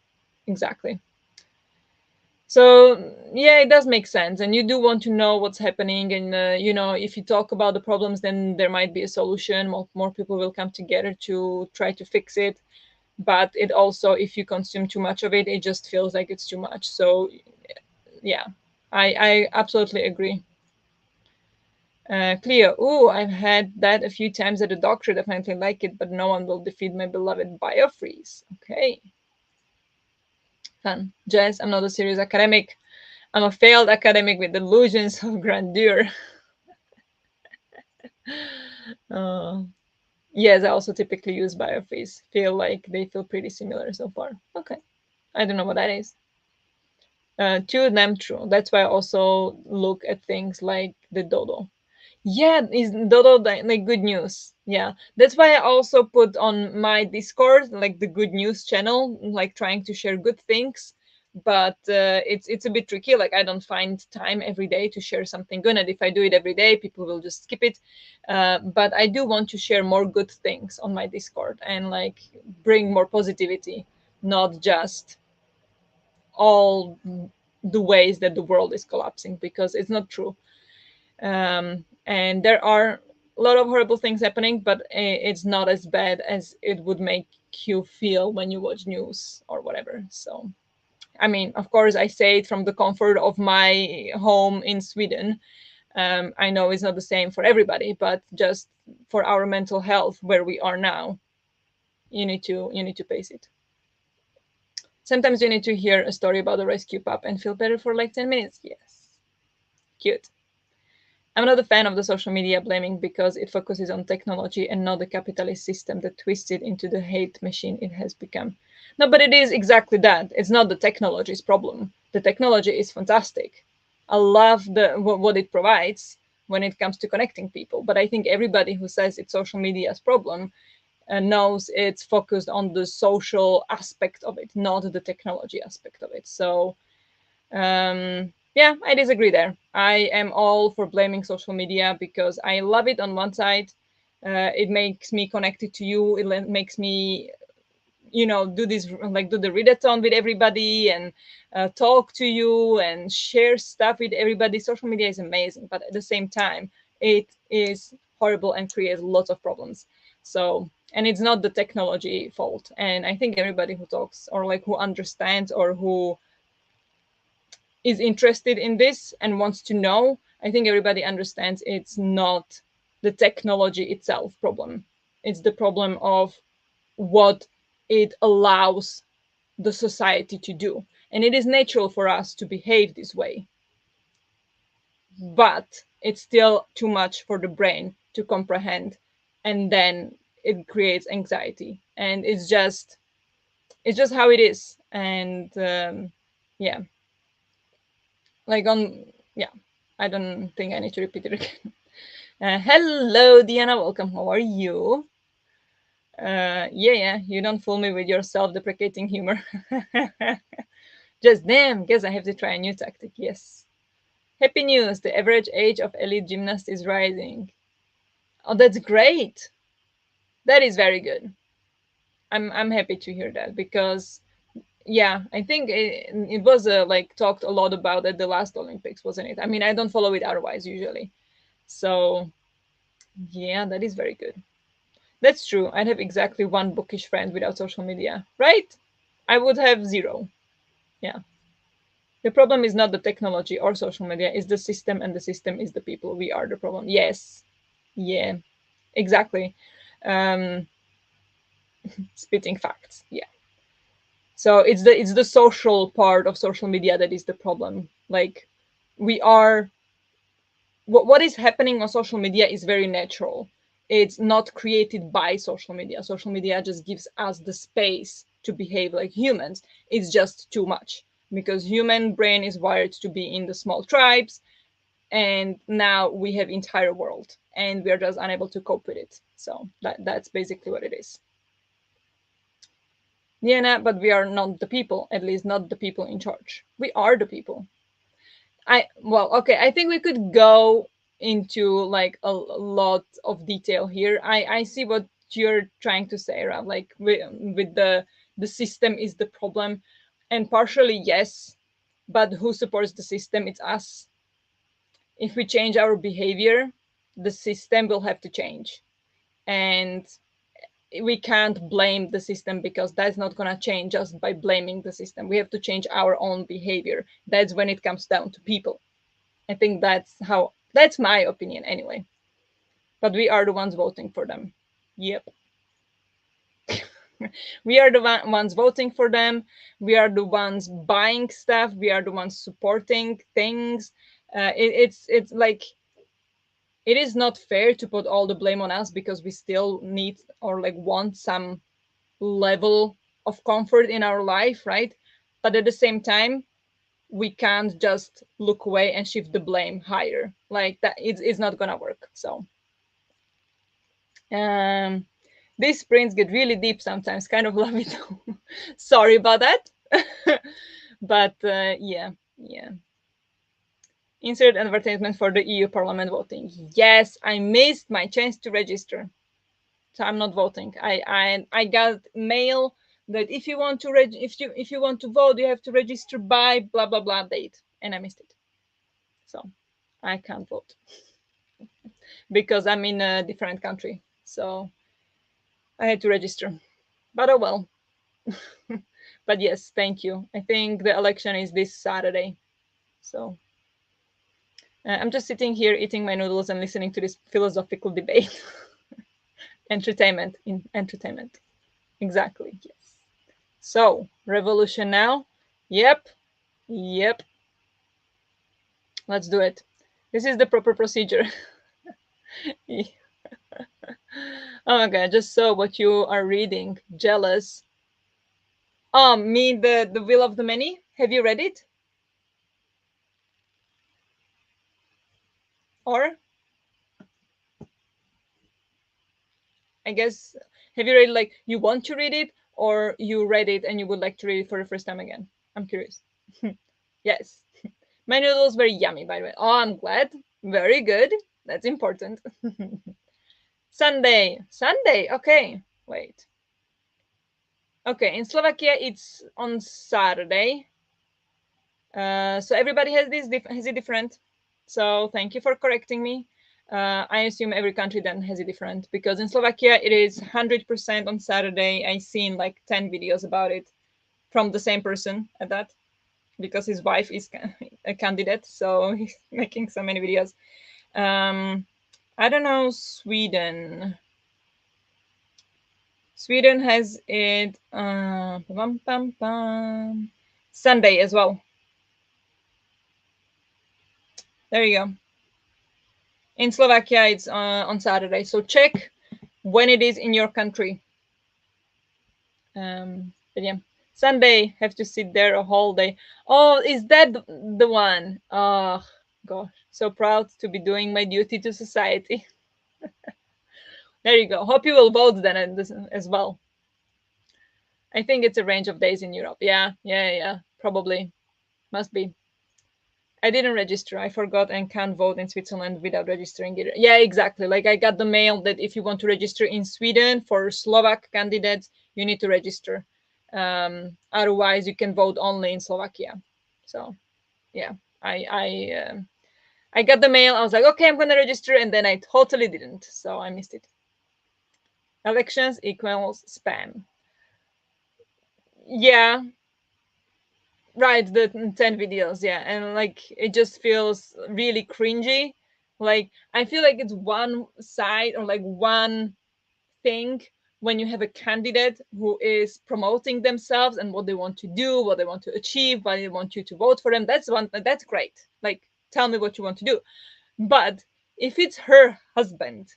Exactly. So yeah, it does make sense, and you do want to know what's happening, and if you talk about the problems, then there might be a solution. More people will come together to try to fix it. But it also, if you consume too much of it, it just feels like it's too much. So yeah, I absolutely agree. Cleo, ooh, I've had that a few times at the doctor. Definitely like it, but no one will defeat my beloved biofreeze. Okay, fun. Jess, I'm not a serious academic. I'm a failed academic with delusions of grandeur. Uh, yes, I also typically use biofreeze. Feel like they feel pretty similar so far. Okay, I don't know what that is. To them, true. That's why I also look at things like the dodo. Yeah, is Dodo like good news? Yeah, that's why I also put on my Discord like the good news channel, like trying to share good things. But it's a bit tricky. Like I don't find time every day to share something good, and if I do it every day, people will just skip it. But I do want to share more good things on my Discord and like bring more positivity, not just all the ways that the world is collapsing because it's not true. And there are a lot of horrible things happening, but it's not as bad as it would make you feel when you watch news or whatever. So I mean, of course, I say it from the comfort of my home in Sweden. I know it's not the same for everybody, but just for our mental health where we are now, you need to face it. Sometimes you need to hear a story about a rescue pup and feel better for like 10 minutes. Yes, cute. I'm not a fan of the social media blaming because it focuses on technology and not the capitalist system that twists it into the hate machine it has become. No, but it is exactly that. It's not the technology's problem. The technology is fantastic. I love what it provides when it comes to connecting people. But I think everybody who says it's social media's problem knows it's focused on the social aspect of it, not the technology aspect of it. So yeah, I disagree there. I am all for blaming social media because I love it on one side. It makes me connected to you. It makes me, do this, like do the readathon with everybody and talk to you and share stuff with everybody. Social media is amazing, but at the same time, it is horrible and creates lots of problems. So, and it's not the technology fault. And I think everybody who talks or like who understands or who is interested in this and wants to know, I think everybody understands it's not the technology itself problem. It's the problem of what it allows the society to do. And it is natural for us to behave this way, but it's still too much for the brain to comprehend. And then it creates anxiety. And it's just how it is. And yeah, like on yeah, I don't think I need to repeat it again. Hello, Diana. Welcome. How are you? Yeah, you don't fool me with your self-deprecating humor. Just damn, guess I have to try a new tactic. Yes. Happy news! The average age of elite gymnasts is rising. Oh, that's great. That is very good. I'm happy to hear that because yeah, I think it was like talked a lot about at the last Olympics, wasn't it? I mean, I don't follow it otherwise usually. So yeah, that is very good. That's true. I'd have exactly one bookish friend without social media, right? I would have zero. Yeah. The problem is not the technology or social media, it's the system, and the system is the people. We are the problem. Yes. Yeah. Exactly. Um, spitting facts. Yeah. So it's the social part of social media that is the problem. Like we are what is happening on social media is very natural. It's not created by social media. Social media just gives us the space to behave like humans. It's just too much because human brain is wired to be in the small tribes, and now we have entire world and we are just unable to cope with it. So that's basically what it is. Yeah, nah, but we are not the people, at least not the people in charge. We are the people. Okay, I think we could go into like a lot of detail here. I see what you're trying to say, Rob. Like with the system is the problem, and partially yes, but who supports the system? It's us. If we change our behavior, the system will have to change, and we can't blame the system because that's not going to change just by blaming the system. We have to change our own behavior. That's when it comes down to people. I think that's my opinion anyway. But we are the ones voting for them. Yep. We are the ones voting for them. We are the ones buying stuff. We are the ones supporting things. It's like it is not fair to put all the blame on us because we still need or like want some level of comfort in our life, right? But at the same time, we can't just look away and shift the blame higher. Like that, it's not gonna work. So, um, these sprints get really deep sometimes. Kind of love it. Sorry about that. But yeah, yeah. Insert advertisement for the EU Parliament voting. Yes, I missed my chance to register, so I'm not voting. I got mail that if you want to if you want to vote, you have to register by blah blah blah date, and I missed it. So I can't vote because I'm in a different country. So I had to register. But oh well. But yes, thank you. I think the election is this Saturday. So I'm just sitting here eating my noodles and listening to this philosophical debate. Entertainment in entertainment. Exactly. Yes. So, revolution now. Yep. Yep. Let's do it. This is the proper procedure. Oh my god, I just saw what you are reading. Jealous. Me, the Will of the Many. Have you read it? Or I guess have you read like you want to read it, or you read it and you would like to read it for the first time again? I'm curious. Yes. My noodles very yummy, by the way. Oh, I'm glad. Very good. That's important. Sunday. Sunday. Okay. Wait. Okay. In Slovakia, it's on Saturday. So everybody has has it different. So thank you for correcting me. I assume every country then has it different because in Slovakia it is 100% on Saturday. I seen like 10 videos about it from the same person at that because his wife is a candidate, so he's making so many videos. I don't know Sweden. Sweden has it Sunday as well. There you go. In Slovakia, it's on Saturday. So check when it is in your country. But yeah, Sunday have to sit there a whole day. Oh, is that the one? Oh gosh, so proud to be doing my duty to society. There you go. Hope you will vote then as well. I think it's a range of days in Europe. Yeah. Probably. Must be. I didn't register. I forgot and can't vote in Switzerland without registering it. Yeah, exactly. Like I got the mail that if you want to register in Sweden for Slovak candidates, you need to register. Otherwise, you can vote only in Slovakia. So yeah, I got the mail. I was like, okay, I'm gonna register, and then I totally didn't. So I missed it. Elections equals spam. Yeah, right, the 10 videos, yeah, and like it just feels really cringy. Like I feel like it's one side or like one thing when you have a candidate who is promoting themselves and what they want to do, what they want to achieve, why they want you to vote for them. That's great. Like tell me what you want to do. But if it's her husband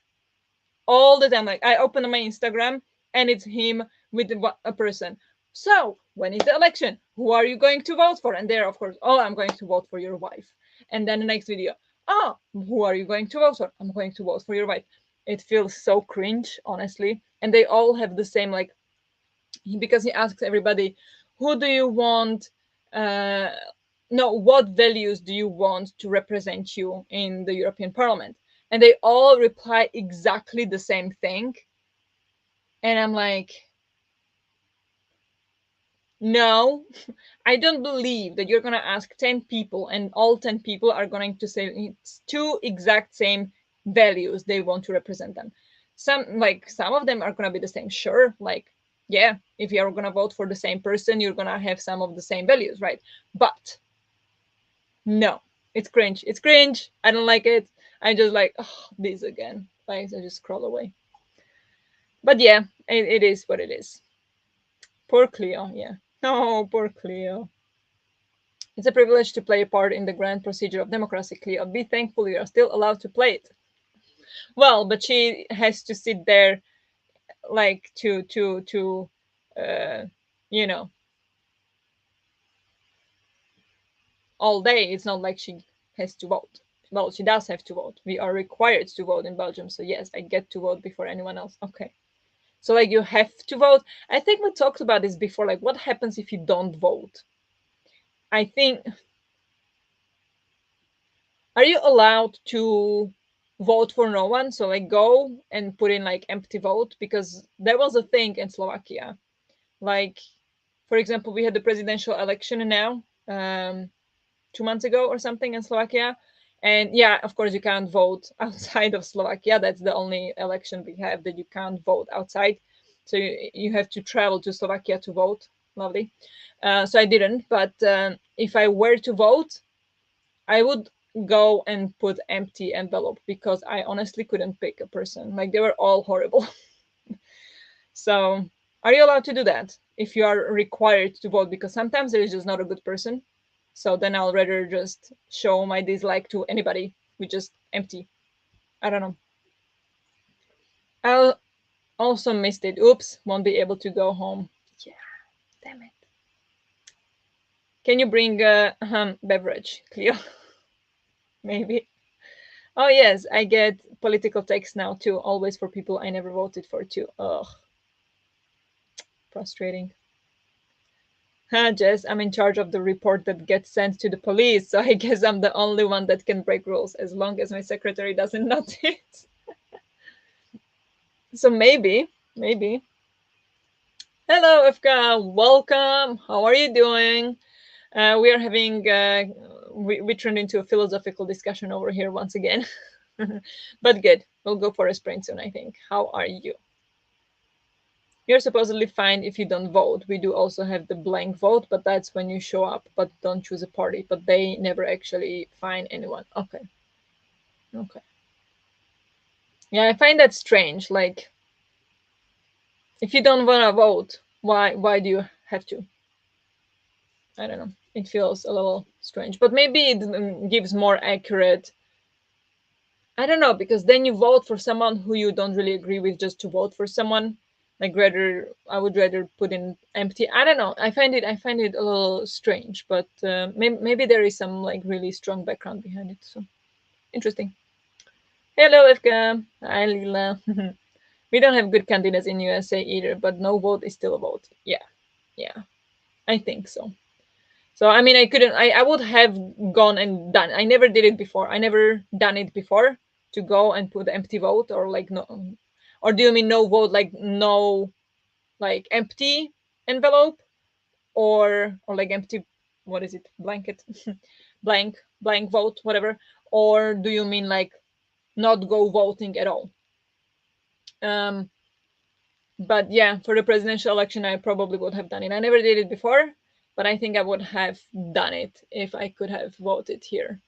all the time. Like I open my Instagram and it's him with a person. So when is the election? Who are you going to vote for? And there, of course, oh, I'm going to vote for your wife. And then the next video, oh, who are you going to vote for? I'm going to vote for your wife. It feels so cringe, honestly. And they all have the same like because he asks everybody, who do you want? Uh, no, what values do you want to represent you in the European Parliament? And they all reply exactly the same thing. And I'm like, no, I don't believe that you're going to ask 10 people and all 10 people are going to say it's two exact same values they want to represent them. Some of them are going to be the same, sure, like yeah, if you're going to vote for the same person, you're going to have some of the same values, right? But no, it's cringe. It's cringe. I don't like it. I just like, oh, this again. Like I just scroll away. But yeah, it is what it is. Poor Cleo, yeah. Oh, poor Cleo. It's a privilege to play a part in the grand procedure of democracy, Cleo. Be thankful you are still allowed to play it. Well, but she has to sit there like to uh you know, all day. It's not like she has to vote. Well, she does have to vote. We are required to vote in Belgium. So yes, I get to vote before anyone else. Okay. So like you have to vote. I think we talked about this before. Like what happens if you don't vote? I think are you allowed to vote for no one? So like go and put in like empty vote because there was a thing in Slovakia. Like for example, we had the presidential election now, 2 months ago or something in Slovakia. And yeah, of course you can't vote outside of Slovakia. That's the only election we have that you can't vote outside. So you have to travel to Slovakia to vote. Lovely. So I didn't, but if I were to vote, I would go and put empty envelope because I honestly couldn't pick a person. Like they were all horrible. So, are you allowed to do that if you are required to vote? Because sometimes there is just not a good person. So then I'll rather just show my dislike to anybody with just empty. I don't know. I also missed it. Oops, won't be able to go home. Yeah, damn it. Can you bring a beverage, Cleo? Maybe. Oh yes, I get political text now too. Always for people I never voted for too. Ugh, frustrating. Jess, I'm in charge of the report that gets sent to the police, so I guess I'm the only one that can break rules as long as my secretary doesn't notice. So maybe. Hello, Evka. Welcome. How are you doing? We are having, we turned into a philosophical discussion over here once again. But good. We'll go for a sprint soon, I think. How are you? You're supposedly fine if you don't vote. We do also have the blank vote, but that's when you show up but don't choose a party. But they never actually fine anyone. Okay. Okay. Yeah, I find that strange. Like, if you don't want to vote, why do you have to? I don't know. It feels a little strange, but maybe it gives more accurate. I don't know because then you vote for someone who you don't really agree with just to vote for someone. Like rather, I would rather put in empty. I don't know. I find it a little strange, but maybe there is some like really strong background behind it. So interesting. Hello, Evka. Hi, Lila. We don't have good candidates in USA either, but no vote is still a vote. Yeah, yeah, I think so. So I mean, I couldn't. I would have gone and done. I never did it before. I never done it before to go and put empty vote or like no, or do you mean no vote like no like empty envelope or like empty, what is it, blanket, blank vote, whatever, or do you mean like not go voting at all? Um, but yeah, for the presidential election, I probably would have done it. I never did it before, but I think I would have done it if I could have voted here.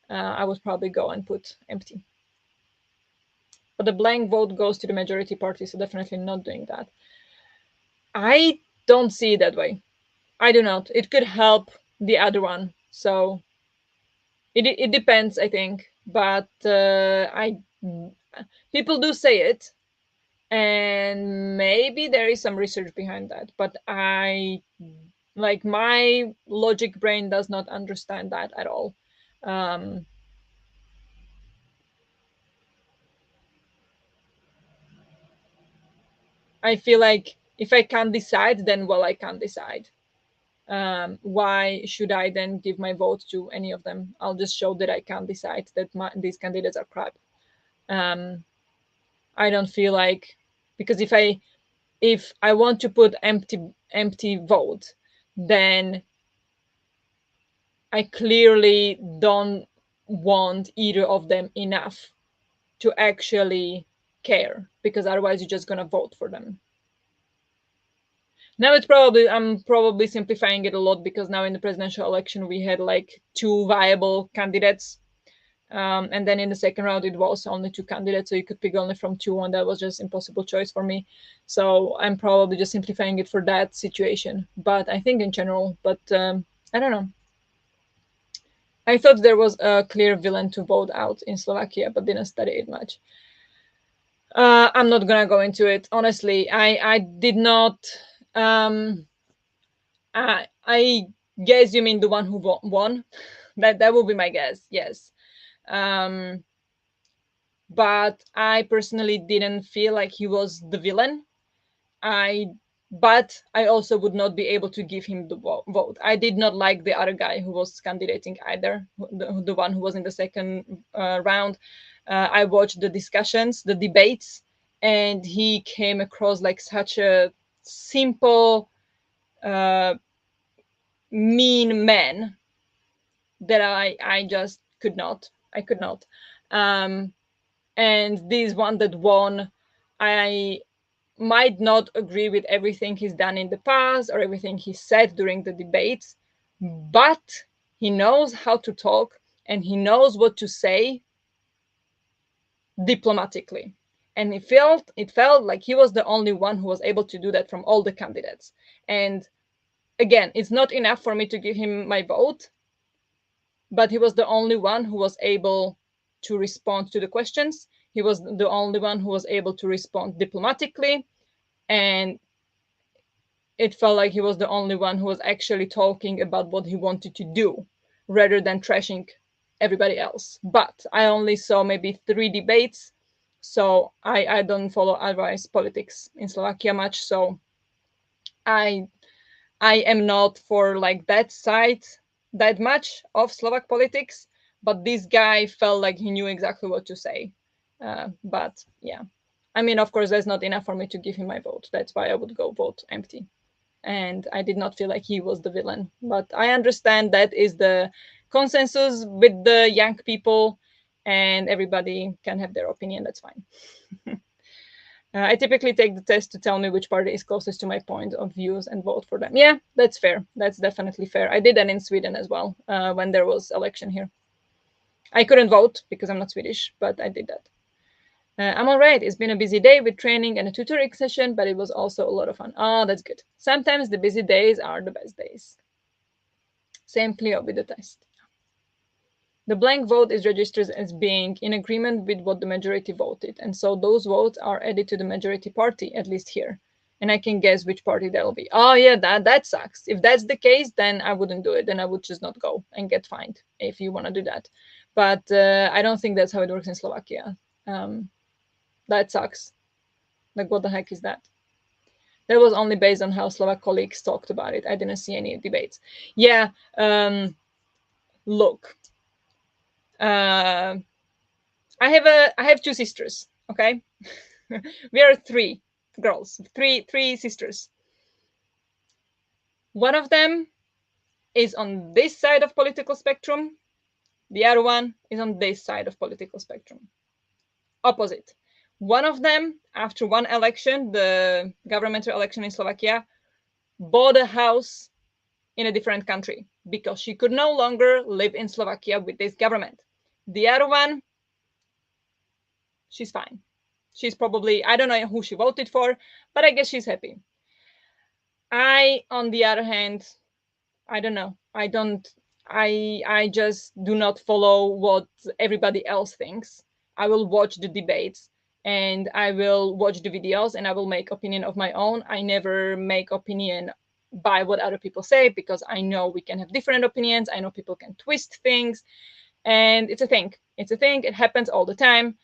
I would probably go and put empty. But the blank vote goes to the majority party, so definitely not doing that. I don't see it that way. I do not. It could help the other one. So it depends, I think. But I people do say it, and maybe there is some research behind that. But I like my logic brain does not understand that at all. Um, I feel like if I can't decide, then well, I can't decide. Why should I then give my vote to any of them? I'll just show that I can't decide that these candidates are crap. Um, I don't feel like, because if I want to put empty vote, then I clearly don't want either of them enough to actually care, because otherwise you're just gonna vote for them. Now it's probably, I'm probably simplifying it a lot, because now in the presidential election we had like two viable candidates, and then in the second round it was only two candidates, so you could pick only from two, and that was just impossible choice for me. So I'm probably just simplifying it for that situation. But I think in general, but I don't know. I thought there was a clear villain to vote out in Slovakia, but didn't study it much. I'm not gonna go into it. Honestly, I did not. Um, I guess you mean the one who won. That will be my guess. Yes. Um, but I personally didn't feel like he was the villain. I but I also would not be able to give him the vote. I did not like the other guy who was candidating either, the one who was in the second round. I watched the discussions, the debates, and he came across like such a simple, uh, mean man that I just could not. I could not. Um, and this one that won, I might not agree with everything he's done in the past or everything he said during the debates, but he knows how to talk and he knows what to say diplomatically. And it felt like he was the only one who was able to do that from all the candidates. And again, it's not enough for me to give him my vote, but he was the only one who was able to respond to the questions. He was the only one who was able to respond diplomatically, and it felt like he was the only one who was actually talking about what he wanted to do rather than trashing everybody else. But I only saw maybe three debates, so I don't follow otherwise politics in Slovakia much, so I I am not for like that side that much of Slovak politics, but this guy felt like he knew exactly what to say. But yeah, I mean, of course, that's not enough for me to give him my vote. That's why I would go vote empty. And I did not feel like he was the villain. But I understand that is the consensus with the young people, and everybody can have their opinion. That's fine. I typically take the test to tell me which party is closest to my point of views and vote for them. Yeah, that's fair. That's definitely fair. I did that in Sweden as well when there was election here. I couldn't vote because I'm not Swedish, but I did that. I'm all right. It's been a busy day with training and a tutoring session, but it was also a lot of fun. Oh, that's good. Sometimes the busy days are the best days. Same Cleo with the test. The blank vote is registered as being in agreement with what the majority voted, and so those votes are added to the majority party, at least here. And I can guess which party that'll be. Oh yeah, that sucks. If that's the case, then I wouldn't do it. Then I would just not go and get fined if you want to do that. But I don't think that's how it works in Slovakia. That sucks. Like, what the heck is that? That was only based on how Slovak colleagues talked about it. I didn't see any debates. Yeah, look, uh, I have two sisters. Okay, we are three girls, three sisters. One of them is on this side of political spectrum. The other one is on this side of political spectrum. Opposite. One of them, after one election, the governmental election in Slovakia, bought a house in a different country because she could no longer live in Slovakia with this government. The other one, she's fine. She's probably, I don't know who she voted for, but I guess she's happy. I, on the other hand, I don't know. I just do not follow what everybody else thinks. I will watch the debates and I will watch the videos and I will make opinion of my own. I never make opinion by what other people say because I know we can have different opinions. I know people can twist things, and it's a thing. It's a thing. It happens all the time.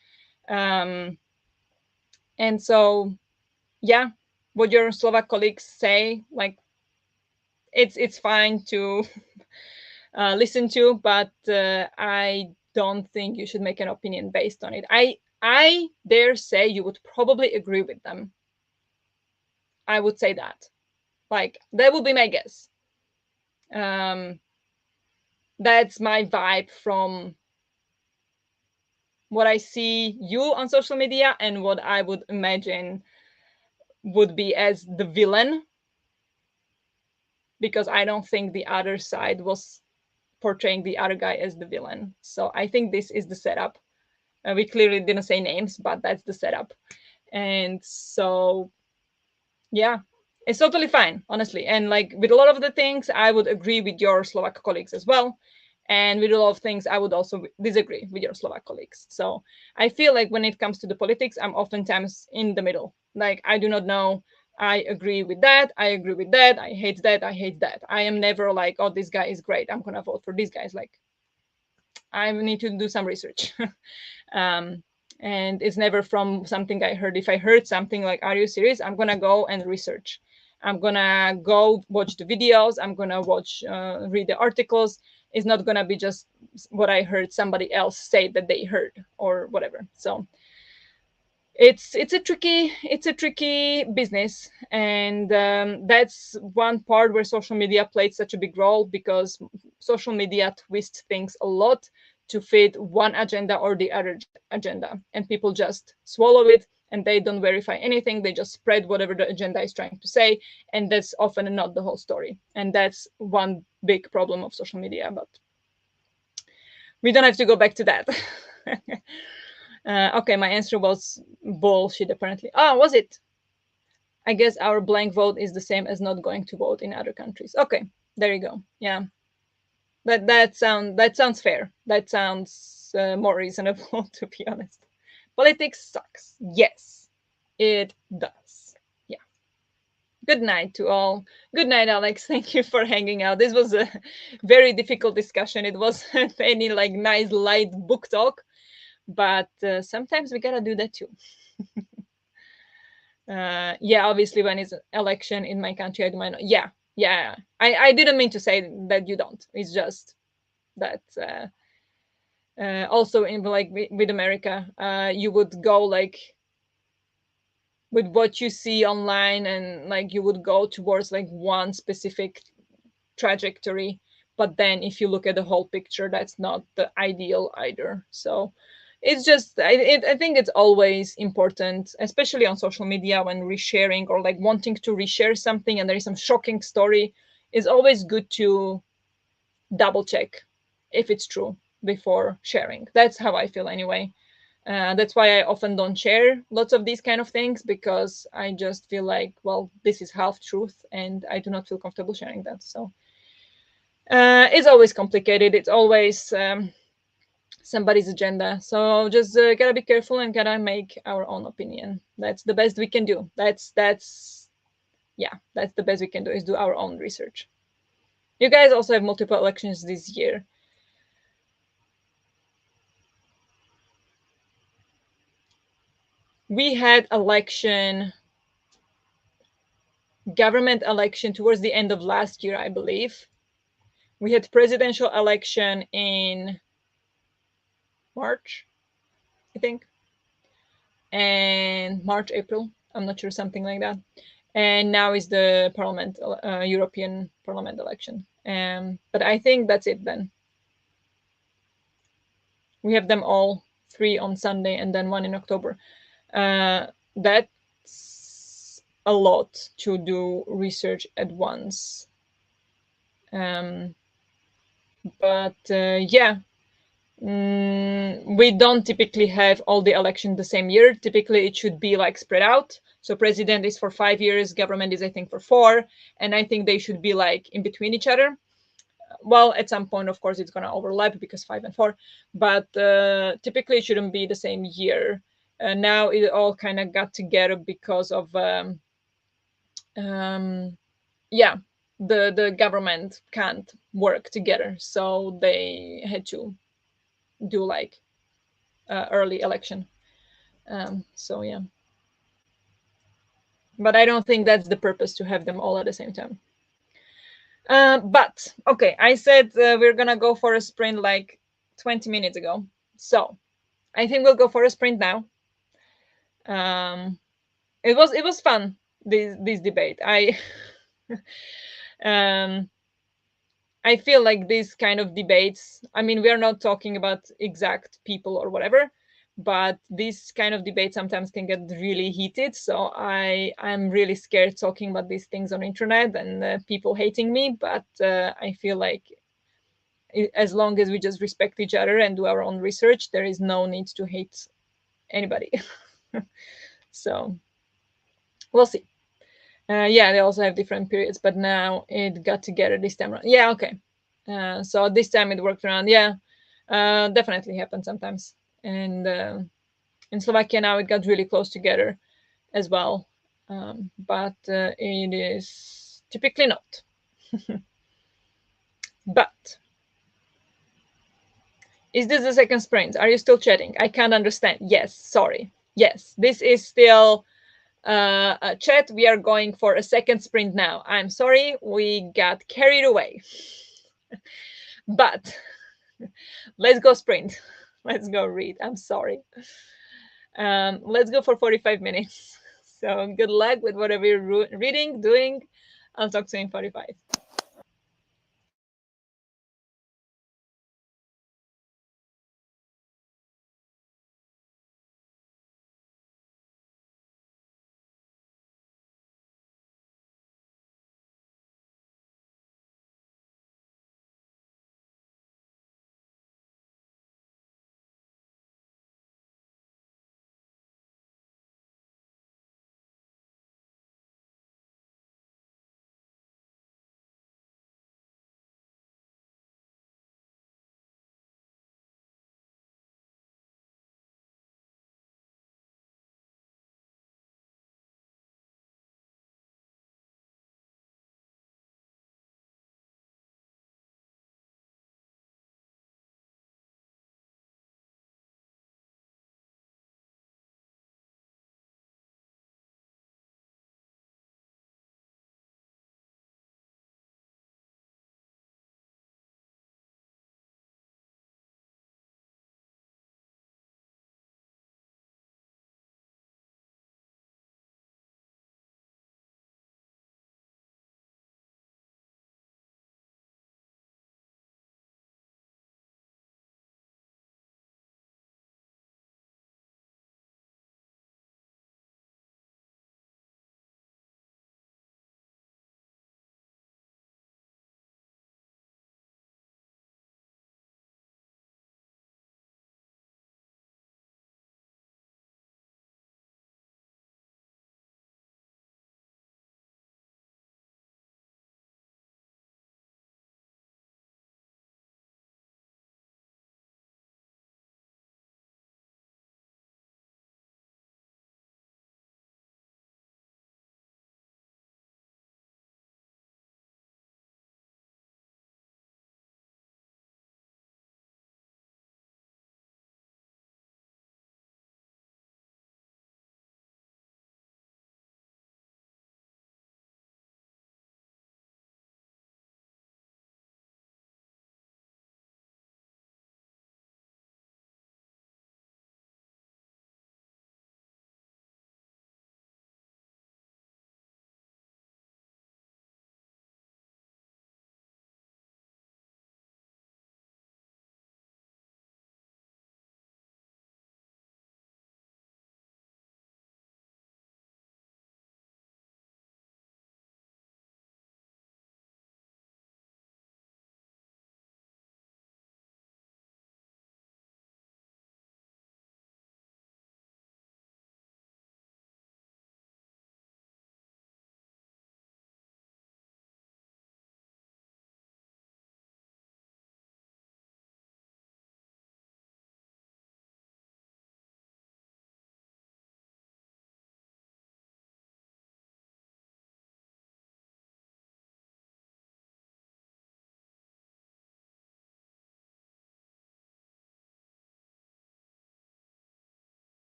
Um, and so, yeah, what your Slovak colleagues say, like, it's fine to listen to, but I don't think you should make an opinion based on it. I dare say you would probably agree with them. I would say that. Like, that would be my guess. Um, that's my vibe from what I see you on social media and what I would imagine would be as the villain, because I don't think the other side was portraying the other guy as the villain. So I think this is the setup. We clearly didn't say names, but that's the setup. And so, yeah, it's totally fine, honestly. And like with a lot of the things, I would agree with your Slovak colleagues as well. And with a lot of things, I would also disagree with your Slovak colleagues. So I feel like when it comes to the politics, I'm oftentimes in the middle. Like, I do not know. I agree with that. I agree with that. I hate that. I hate that. I am never like, oh, this guy is great, I'm going to vote for this guy. It's like, I need to do some research. um, and it's never from something I heard. If I heard something like, are you serious? I'm going to go and research. I'm going to go watch the videos. I'm going to read the articles. It's not going to be just what I heard somebody else say that they heard or whatever. So it's a tricky business, and that's one part where social media played such a big role, because social media twists things a lot to fit one agenda or the other agenda, and people just swallow it and they don't verify anything. They just spread whatever the agenda is trying to say, and that's often not the whole story. And that's one big problem of social media, but we don't have to go back to that. Okay, my answer was bullshit, apparently. Oh, was it? I guess our blank vote is the same as not going to vote in other countries. Okay, there you go. Yeah, that sounds fair. That sounds more reasonable, to be honest. Politics sucks. Yes, it does. Yeah. Good night to all. Good night, Alex. Thank you for hanging out. This was a very difficult discussion. It wasn't any like nice light book talk, but sometimes we gotta do that too. Yeah, obviously when it's election in my country, I do my yeah, yeah. I didn't mean to say that you don't. It's just that also in like with America, you would go like with what you see online, and like you would go towards like one specific trajectory, but then if you look at the whole picture, that's not the ideal either. So it's just I think it's always important, especially on social media, when resharing or like wanting to reshare something and there is some shocking story, it's always good to double check if it's true before sharing. That's how I feel anyway. That's why I often don't share lots of these kind of things, because I just feel like, well, this is half truth and I do not feel comfortable sharing that. So it's always complicated. It's always somebody's agenda. So just gotta be careful and gotta make our own opinion. That's the best we can do. That's yeah, that's the best we can do, is do our own research. You guys also have multiple elections this year. we had government election towards the end of last year, I believe. We had presidential election in March, I think, and March, April. I'm not sure, something like that. And now is the European Parliament election. But I think that's it then. We have them all three on Sunday and then one in October. That's a lot to do research at once. But yeah, we don't typically have all the election the same year. Typically, it should be like spread out. So president is for 5 years, government is I think for 4, and I think they should be like in between each other. Well, at some point, of course, it's going to overlap because 5 and 4, but typically it shouldn't be the same year. Now it all kind of got together because of um, yeah, the government can't work together, so they had to do like early election. So yeah, but I don't think that's the purpose to have them all at the same time. But okay, I said we're gonna go for a sprint like 20 minutes ago, so I think we'll go for a sprint now. Um, it was fun, this debate. Um, I feel like these kind of debates. I mean, we are not talking about exact people or whatever, but these kind of debates sometimes can get really heated. So I'm really scared talking about these things on internet and people hating me. But I feel like as long as we just respect each other and do our own research, there is no need to hate anybody. So we'll see. Yeah, they also have different periods, but now it got together this time around. Yeah, okay. So this time it worked around. Yeah, definitely happens sometimes. And in Slovakia now it got really close together as well. But it is typically not. But is this the second sprint? Are you still chatting? I can't understand. Yes, sorry. Yes, this is still chat. We are going for a second sprint now. I'm sorry, we got carried away. But let's go sprint. Let's go read. I'm sorry. Let's go for 45 minutes. So good luck with whatever you're reading, doing. I'll talk to you in 45.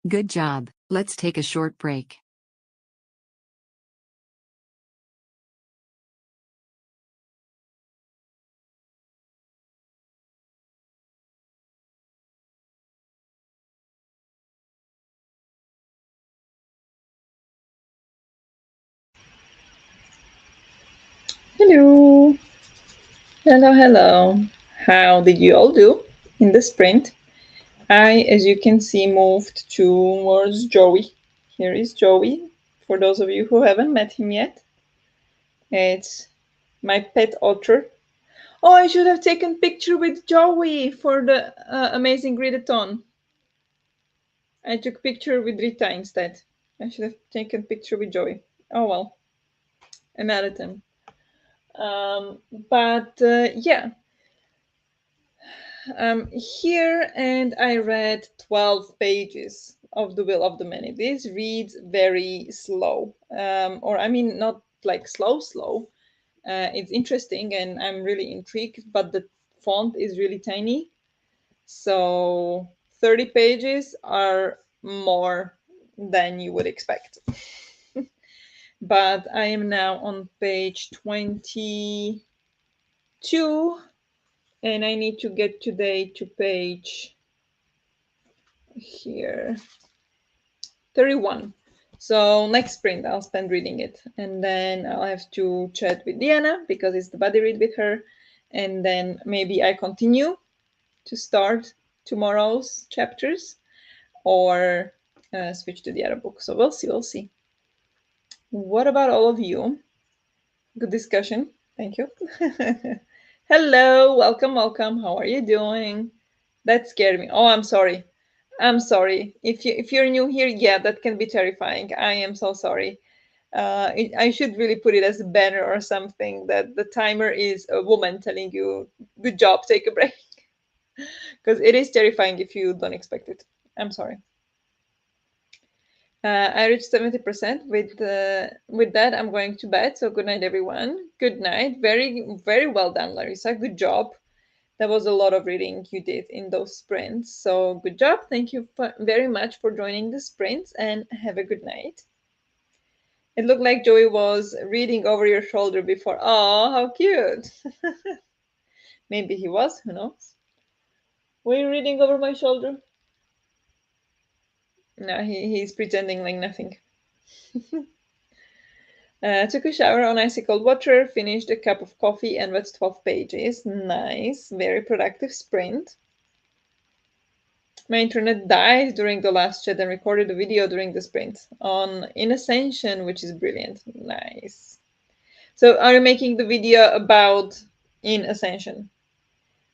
Good job. Let's take a short break. Hello, hello, hello. How did you all do in the sprint? I, as you can see, moved towards Joey. Here is Joey. For those of you who haven't met him yet, it's my pet otter. Oh, I should have taken picture with Joey for the amazing readathon. I took picture with Rita instead. I should have taken picture with Joey. Oh well, I'm mad at him. But yeah, here and I read 12 pages of The Will of the Many. This reads very slow, or I mean, not like slow. It's interesting and I'm really intrigued, but the font is really tiny. So 30 pages are more than you would expect. But I am now on page 22 and I need to get today to page here 31. So next sprint I'll spend reading it and then I'll have to chat with Diana because it's the buddy read with her, and then maybe I continue to start tomorrow's chapters or switch to the other book. So we'll see. What about all of you? Good discussion. Thank you. Hello, welcome. How are you doing? That scared me. Oh, I'm sorry. I'm sorry. If you're new here, yeah, that can be terrifying. I am so sorry. I should really put it as a banner or something that the timer is a woman telling you, "Good job, take a break," because it is terrifying if you don't expect it. I'm sorry. I reached 70% with that. I'm going to bed. So good night, everyone. Good night. Very well done, Larissa. Good job. That was a lot of reading you did in those sprints. So good job. Thank you very much for joining the sprints and have a good night. It looked like Joey was reading over your shoulder before. Oh, how cute. Maybe he was. Who knows? Were you reading over my shoulder? No, he's pretending like nothing. Took a shower on icy cold water, finished a cup of coffee, and read 12 pages. Nice. Very productive sprint. My internet died during the last chat and recorded a video during the sprint on In Ascension, which is brilliant. Nice. So, are you making the video about In Ascension?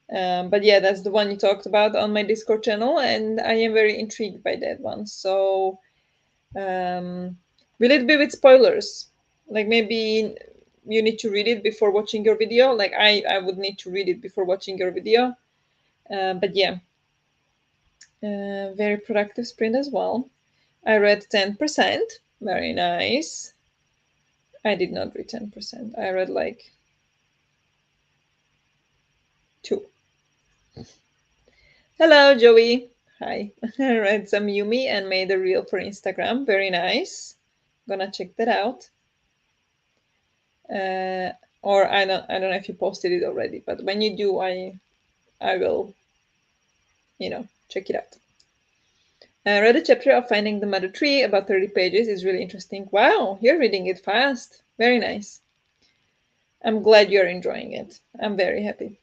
But yeah, that's the one you talked about on my Discord channel, and I am very intrigued by that one. So, will it be with spoilers? Like maybe you need to read it before watching your video. Like I would need to read it before watching your video. But yeah, very productive sprint as well. I read 10%. Very nice. I did not read 10%. I read like 2. Hello, Joey. Hi. I read some Yumi and made a reel for Instagram. Very nice. Gonna check that out. Uh, or I don't know if you posted it already, but when you do, I will, check it out. I read a chapter of Finding the Mother Tree, about 30 pages. It's really interesting. Wow, you're reading it fast. Very nice. I'm glad you're enjoying it. I'm very happy.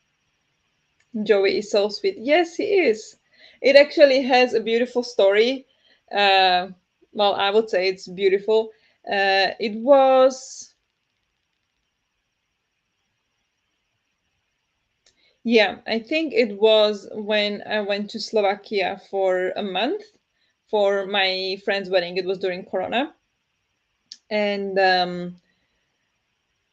Joey is so sweet. Yes, he is. It actually has a beautiful story. Uh, well, I would say it's beautiful. It was, yeah, I think it was when I went to Slovakia for a month for my friend's wedding. It was during Corona. And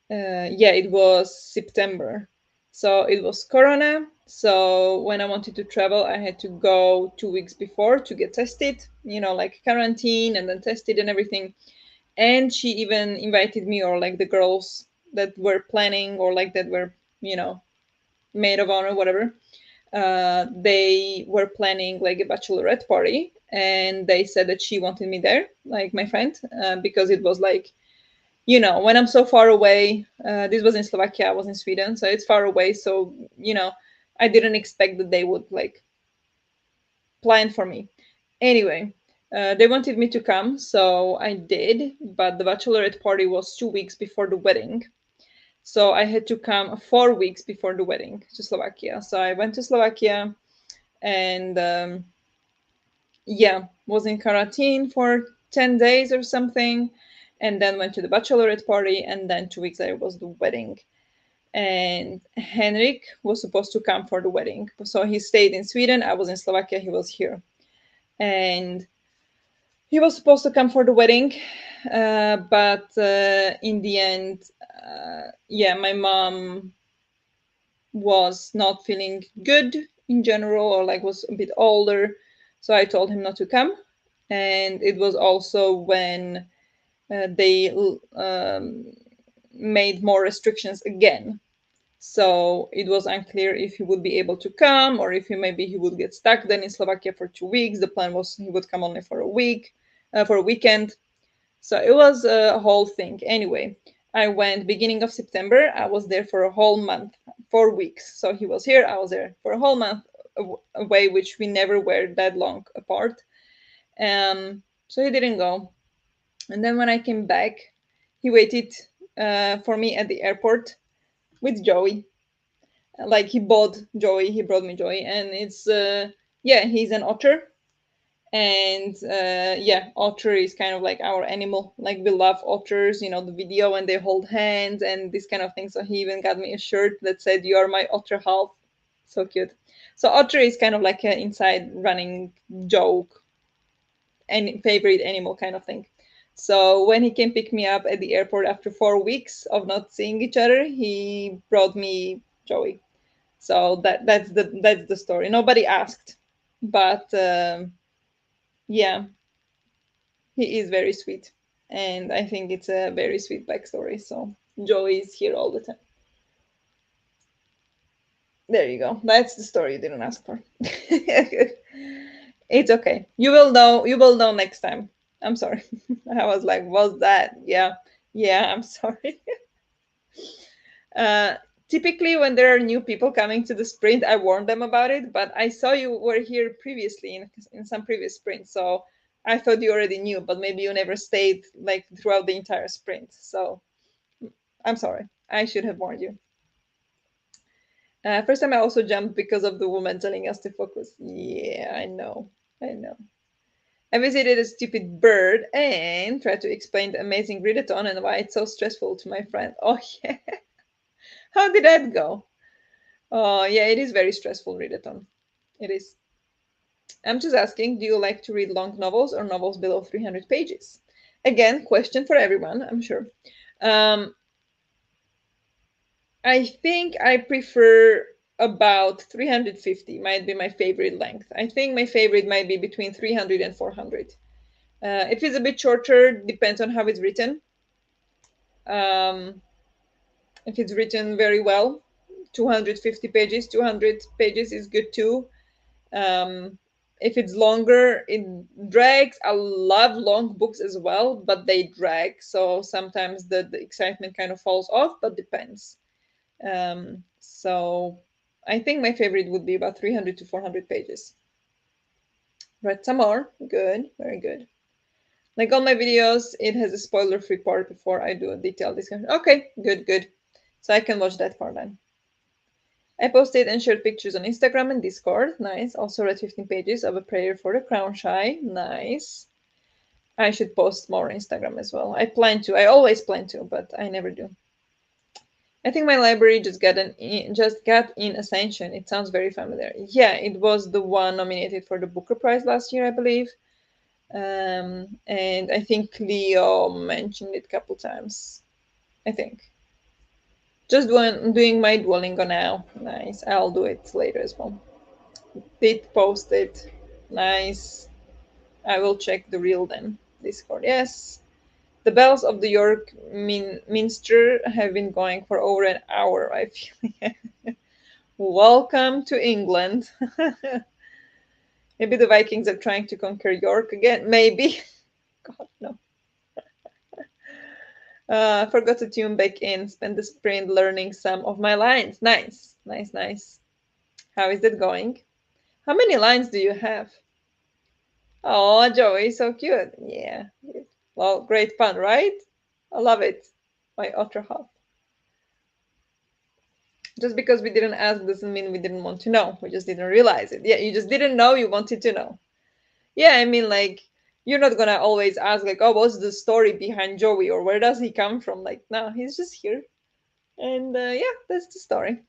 yeah, it was September. So it was Corona. So when I wanted to travel, I had to go 2 weeks before to get tested, like quarantine and then tested and everything. And she even invited me, or like the girls that were planning, or like that were, maid of honor, whatever. They were planning like a bachelorette party, and they said that she wanted me there, like my friend, because it was like, when I'm so far away. This was in Slovakia, I was in Sweden, so it's far away. So I didn't expect that they would like plan for me. Anyway, they wanted me to come, so I did. But the bachelorette party was 2 weeks before the wedding, so I had to come 4 weeks before the wedding to Slovakia. So I went to Slovakia, and yeah, was in quarantine for 10 days or something, and then went to the bachelorette party, and then 2 weeks later was the wedding. And Henrik was supposed to come for the wedding, so he stayed in Sweden. I was in Slovakia, he was here, and he was supposed to come for the wedding, but in the end, yeah, my mom was not feeling good in general, or like was a bit older, so I told him not to come. And it was also when they made more restrictions again, so it was unclear if he would be able to come, or if he would get stuck then in Slovakia for 2 weeks. The plan was he would come only for a week, for a weekend. So it was a whole thing. Anyway, I went beginning of September. I was there for a whole month, 4 weeks. So he was here, I was there for a whole month away, which we never were that long apart. So he didn't go. And then when I came back, he waited for me at the airport with Joey. Like he bought Joey, he brought me Joey, and it's yeah, he's an otter. And yeah, otter is kind of like our animal. Like we love otters, the video when they hold hands and this kind of thing. So he even got me a shirt that said, "You are my otter half." So cute. So otter is kind of like an inside running joke and favorite animal kind of thing. So when he came pick me up at the airport after 4 weeks of not seeing each other, he brought me Joey. So that's the story. Nobody asked, but yeah, he is very sweet, and I think it's a very sweet backstory. So Joey is here all the time. There you go. That's the story you didn't ask for. It's okay. You will know. You will know next time. I'm sorry. I was like, "Was that?" Yeah, yeah. I'm sorry. Uh, Typically, when there are new people coming to the sprint, I warn them about it. But I saw you were here previously in some previous sprint, so I thought you already knew. But maybe you never stayed like throughout the entire sprint. So I'm sorry. I should have warned you. First time I also jumped because of the woman telling us to focus. Yeah, I know. I know. I visited a stupid bird and tried to explain the amazing readathon and why it's so stressful to my friend. Oh yeah. How did that go? Oh, yeah, it is very stressful, readathon. It is. I'm just asking, do you like to read long novels or novels below 300 pages? Again, question for everyone, I'm sure. Um, I think I prefer about 350, might be my favorite length. I think my favorite might be between 300 and 400. If it's a bit shorter, depends on how it's written. Um, if it's written very well, 250 pages, 200 pages is good too. If it's longer, it drags. I love long books as well, but they drag, so sometimes the excitement kind of falls off, but depends. So I think my favorite would be about 300 to 400 pages. Read some more. Good, very good. Like all my videos, it has a spoiler free part before I do a detailed discussion. Okay, good, good. So I can watch that part then. I posted and shared pictures on Instagram and Discord. Nice. Also read 15 pages of A Prayer for the Crown Shy. Nice. I should post more on Instagram as well. I plan to. I always plan to, but I never do. I think my library just got in Ascension. It sounds very familiar. Yeah, it was the one nominated for the Booker Prize last year, I believe. And I think Leo mentioned it a couple times. I think. Just doing my Duolingo now. Nice. I'll do it later as well. Did post it. Nice. I will check the reel then. Discord. Yes. The bells of the York Minster have been going for over an hour, I feel. Welcome to England. Maybe the Vikings are trying to conquer York again. Maybe. God, no. Forgot to tune back in. Spend the sprint learning some of my lines. Nice, nice, nice. How is that going? How many lines do you have? Oh, Joey, so cute. Yeah. Well, great fun, right? I love it. My otter hop. Just because we didn't ask doesn't mean we didn't want to know. We just didn't realize it. Yeah, you just didn't know you wanted to know. Yeah, I mean, like, you're not gonna always ask, like, oh, what's the story behind Joey or where does he come from? Like, no, he's just here. And yeah, that's the story.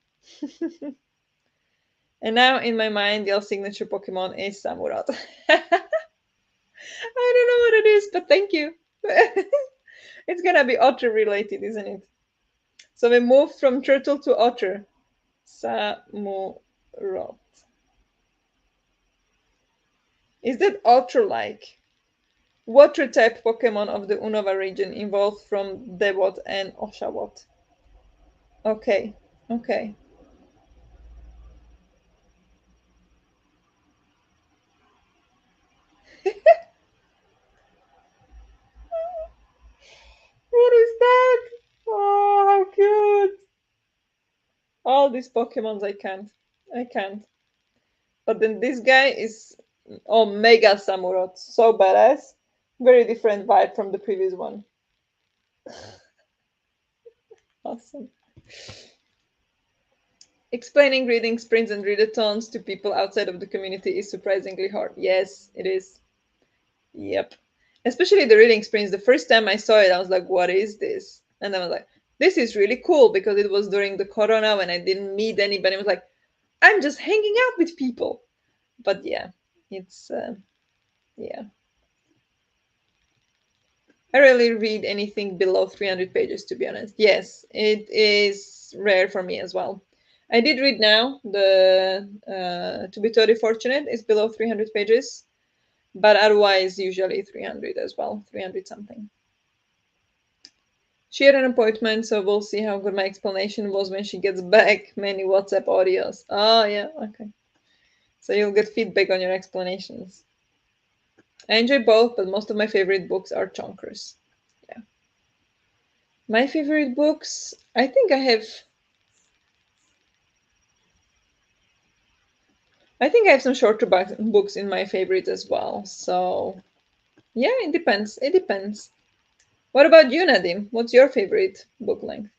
And now in my mind, your signature Pokemon is Samurott. I don't know what it is, but thank you. It's gonna be otter related, isn't it? So we move from turtle to otter. Samurott. Is that otter like? Water type Pokemon of the Unova region evolved from Dewott and Oshawott. Okay, okay. What is that? Oh, how cute! All these Pokemons, I can't. I can't. But then this guy is Mega Samurott. So badass. Very different vibe from the previous one. Awesome. Explaining reading sprints and readathons to people outside of the community is surprisingly hard. Yes, it is. Yep. Especially the reading sprints. The first time I saw it, I was like, what is this? And I was like, this is really cool because it was during the corona when I didn't meet anybody. I was like, I'm just hanging out with people. But yeah, it's, yeah. I rarely read anything below 300 pages, to be honest. Yes, it is rare for me as well. I did read now the To Be Totally Fortunate is below 300 pages, but otherwise, usually 300 as well, 300 something. She had an appointment, so we'll see how good my explanation was when she gets back. Many WhatsApp audios. Oh, yeah, okay. So you'll get feedback on your explanations. I enjoy both, but most of my favorite books are chonkers. Yeah. My favorite books, I think I have some shorter books in my favorites as well. So yeah, it depends. It depends. What about you, Nadim? What's your favorite book length?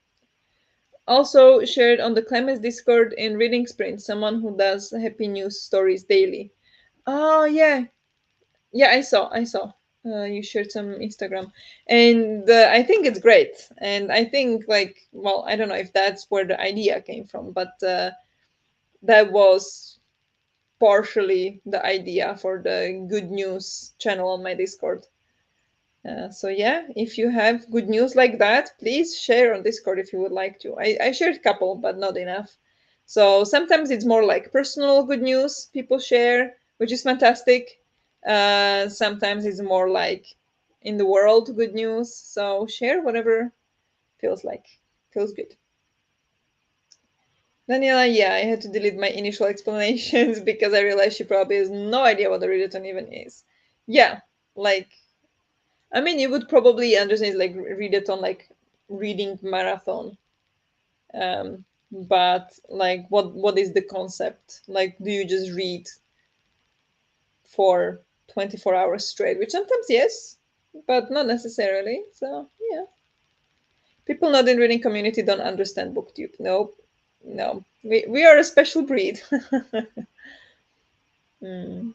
Also shared on the Clemens Discord in Reading Sprint, someone who does happy news stories daily. Oh yeah, yeah, I saw. You shared some Instagram, and I think it's great. And I think, like, well, I don't know if that's where the idea came from, but that was partially the idea for the good news channel on my Discord. So yeah, if you have good news like that, please share on Discord if you would like to. I shared a couple, but not enough. So sometimes it's more like personal good news people share, which is fantastic. Sometimes it's more like in the world good news. So share whatever feels good. Daniela, yeah, I had to delete my initial explanations because I realized she probably has no idea what a readathon even is. Yeah, like, I mean, you would probably understand like readathon, like reading marathon. But like, what is the concept? Like, do you just read for 24 hours straight? Which sometimes yes, but not necessarily. So yeah, people not in reading community don't understand booktube. Nope, no, we are a special breed. Hmm.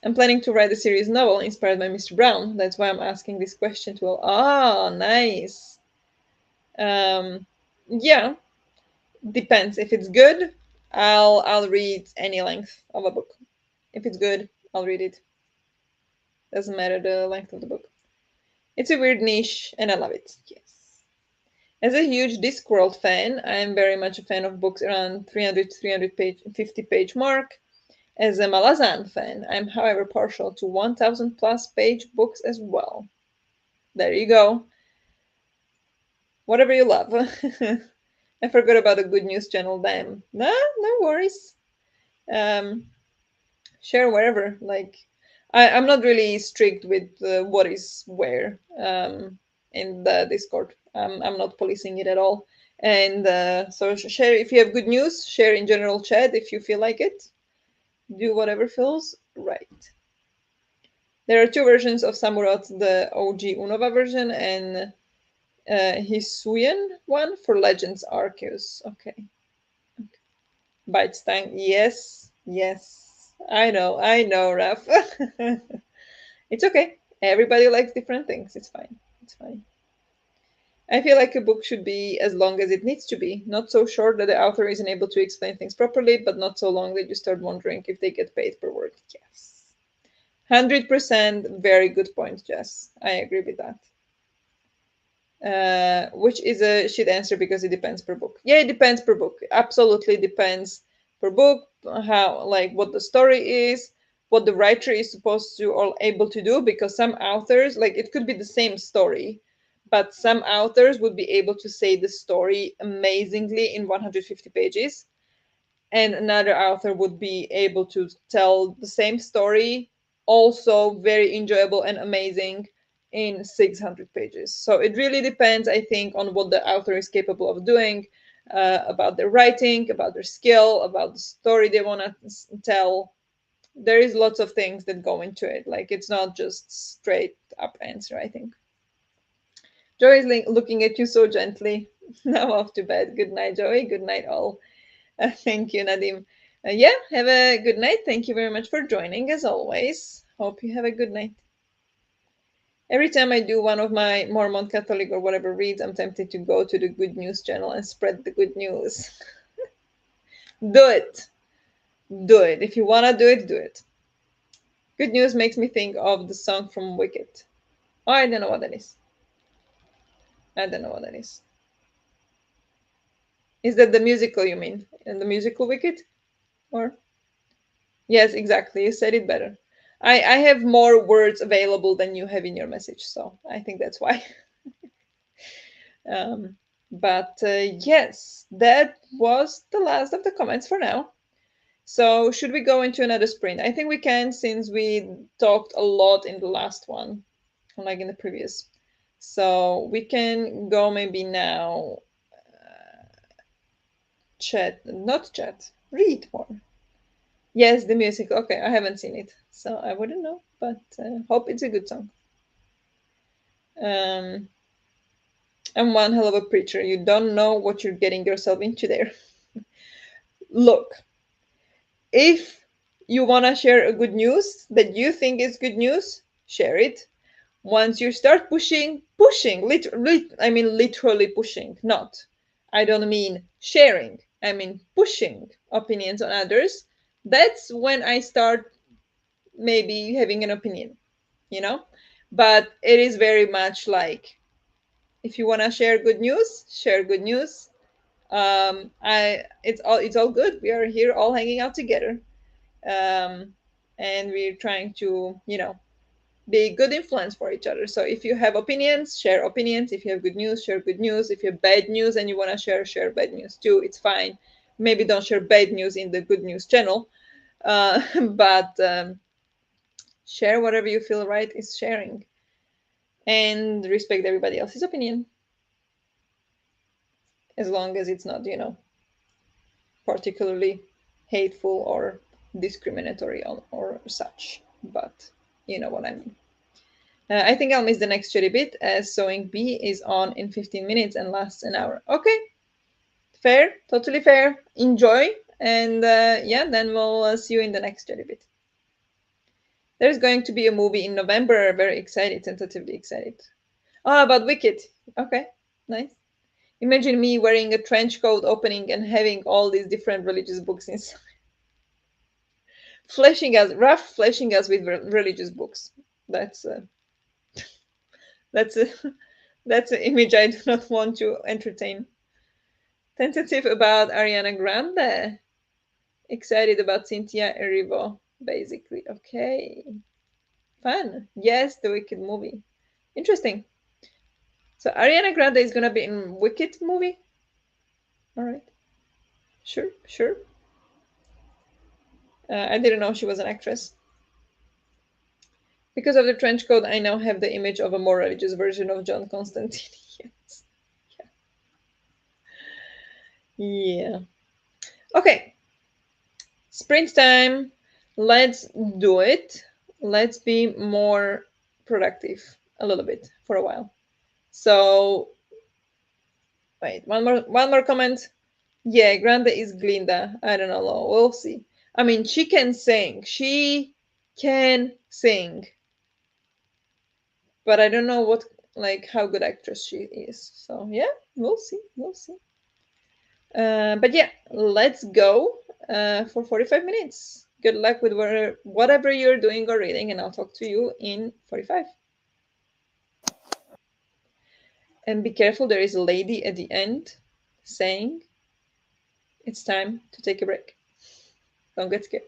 I'm planning to write a series novel inspired by Mr. Brown. That's why I'm asking this question to all. Ah, nice. Um, yeah, depends. If it's good, I'll read any length of a book. If it's good, I'll read it. Doesn't matter the length of the book. It's a weird niche, and I love it. Yes. As a huge Discworld fan, I am very much a fan of books around 300 350 page mark. As a Malazan fan, I'm however partial to 1000 plus page books as well. There you go. Whatever you love. I forgot about the good news channel. Damn. No, no worries. Um, share wherever. Like, I'm not really strict with what is where in the Discord. I'm not policing it at all. And so share if you have good news. Share in general chat if you feel like it. Do whatever feels right. There are two versions of Samurott: the OG Unova version and Hisuian one for Legends Arceus. Okay. Beitstein. Yes, yes. I know, Raf. It's okay. Everybody likes different things. It's fine. It's fine. I feel like a book should be as long as it needs to be, not so short that the author isn't able to explain things properly, but not so long that you start wondering if they get paid per word. Yes. 100% very good point, Jess. I agree with that. Which is a shit answer because it depends per book. Yeah, it depends per book. Absolutely depends per book, how, like, what the story is, what the writer is supposed to or able to do. Because some authors, like, it could be the same story, but some authors would be able to say the story amazingly in 150 pages, and another author would be able to tell the same story, also very enjoyable and amazing, in 600 pages. So it really depends, I think, on what the author is capable of doing, about their writing, about their skill, about the story they want to tell. There is lots of things that go into it. Like, it's not just straight up answer, I think. Joey is looking at you so gently. Now off to bed. Good night, Joey. Good night, all. Thank you, Nadim. Yeah, have a good night. Thank you very much for joining, as always. Hope you have a good night. Every time I do one of my Mormon, Catholic, or whatever reads, I'm tempted to go to the good news channel and spread the good news. Do it. Do it. If you want to do it, do it. Good news makes me think of the song from Wicked. Oh, I don't know what that is. I don't know what that is. Is that the musical you mean? And the musical Wicked? Or? Yes, exactly. You said it better. I have more words available than you have in your message, so I think that's why. um, but yes, that was the last of the comments for now. So should we go into another sprint? I think we can, since we talked a lot in the last one, unlike in the previous. So we can go maybe now. Chat, not chat. Read more. Yes, the music. Okay, I haven't seen it, so I wouldn't know, but hope it's a good song. Um, I'm one hell of a preacher. You don't know what you're getting yourself into there. Look, if you want to share a good news that you think is good news, share it. Once you start pushing, literally, I mean literally pushing, not, I don't mean sharing, I mean pushing opinions on others, that's when I start maybe having an opinion, you know? But it is very much like, if you want to share good news, share good news. I it's all good. We are here all hanging out together, um, and we're trying to, be good influence for each other. So if you have opinions, share opinions. If you have good news, share good news. If you have bad news and you want to share bad news too. It's fine. Maybe don't share bad news in the good news channel, but share whatever you feel right is sharing, and respect everybody else's opinion, as long as it's not, particularly hateful or discriminatory or such. But you know what I mean. I think I'll miss the next cherry bit, as sewing bee is on in 15 minutes and lasts an hour. Okay, fair, totally fair. Enjoy, and yeah, then we'll see you in the next cherry bit. There's going to be a movie in November. Very excited, tentatively excited. Oh, about Wicked. Okay, nice. Imagine me wearing a trench coat opening and having all these different religious books inside. Flashing us with religious books. That's that's a that's an image I do not want to entertain. Tentative about Ariana Grande. Excited about Cynthia Erivo, basically. Okay. Fun. Yes, the Wicked movie. Interesting. So Ariana Grande is gonna be in Wicked movie? All right. Sure, sure. I didn't know she was an actress. Because of the trench coat, I now have the image of a more religious version of John Constantine. Yes. Yeah. Okay. Sprint time. Let's do it. Let's be more productive a little bit for a while. So wait, one more comment. Yeah, Grande is Glinda. I don't know. We'll see. I mean, she can sing. She can sing, but I don't know what like how good actress she is. So yeah, we'll see. We'll see. But yeah, let's go for 45 minutes. Good luck with whatever you're doing or reading, and I'll talk to you in 45. And be careful, there is a lady at the end saying it's time to take a break. Don't get scared.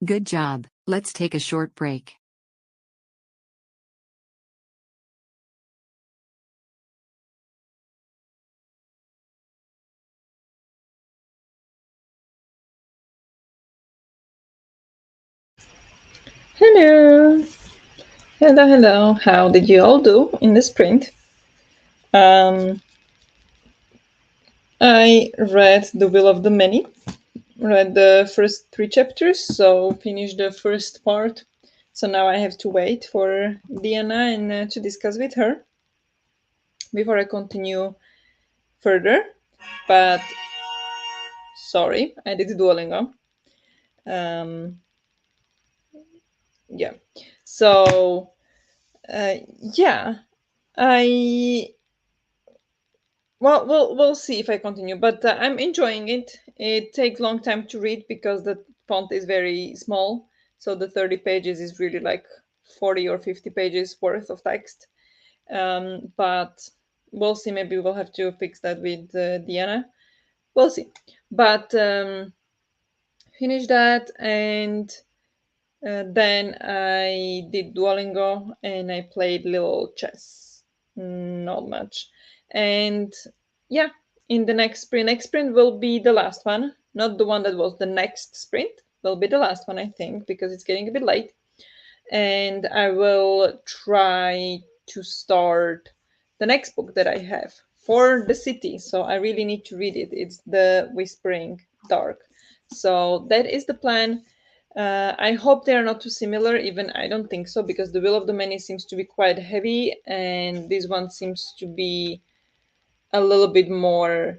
Good job. Let's take a short break. Hello, hello. How did you all do in the sprint? Um, I read The Will of the Many, read the first three chapters, so finished the first part. So now I have to wait for Diana and to discuss with her before I continue further. But sorry, I did Duolingo. Um, yeah. So uh, yeah, I we'll see if I continue, but I'm enjoying it. It takes long time to read because the font is very small, so the 30 pages is really like 40 or 50 pages worth of text. But we'll see. Maybe we'll have to fix that with Diana. We'll see. But finish that, and then I did Duolingo and I played little chess. Not much. And yeah, in the next sprint will be the last one. Not the one that was the next sprint. Will be the last one, I think, because it's getting a bit late. And I will try to start the next book that I have for the city. So I really need to read it. It's The Whispering Dark. So that is the plan. I hope they are not too similar. Even I don't think so, because The Will of the Many seems to be quite heavy, and this one seems to be a little bit more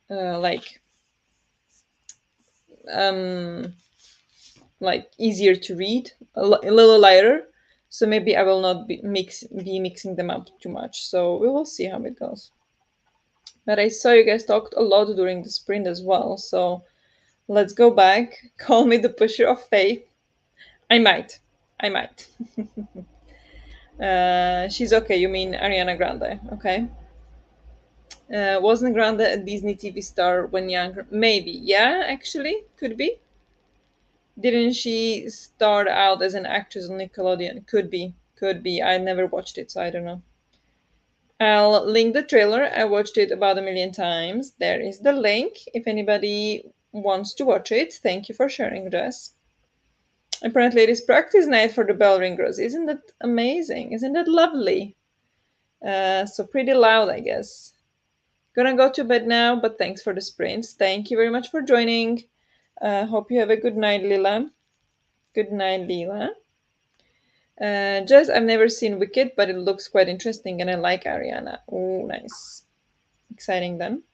like um, easier to read, a little lighter. So maybe I will not be mixing them up too much. So we will see how it goes. But I saw you guys talked a lot during the sprint as well. So let's go back. Call me the pusher of faith. I might. I might. She's okay. You mean Ariana Grande? Okay. Wasn't Grande a Disney TV star when younger? Maybe. Yeah, actually, could be. Didn't she start out as an actress on Nickelodeon? Could be. Could be. I never watched it, so I don't know. I'll link the trailer. I watched it about a million times. There is the link if anybody wants to watch it. Thank you for sharing, Jess. Apparently, it is practice night for the bell ringers. Isn't that amazing? Isn't that lovely? So pretty loud, I guess. Gonna go to bed now, but thanks for the sprints. Thank you very much for joining. Hope you have a good night, Lila. Good night, Lila. Just I've never seen Wicked, but it looks quite interesting, and I like Ariana. Oh, nice, exciting then.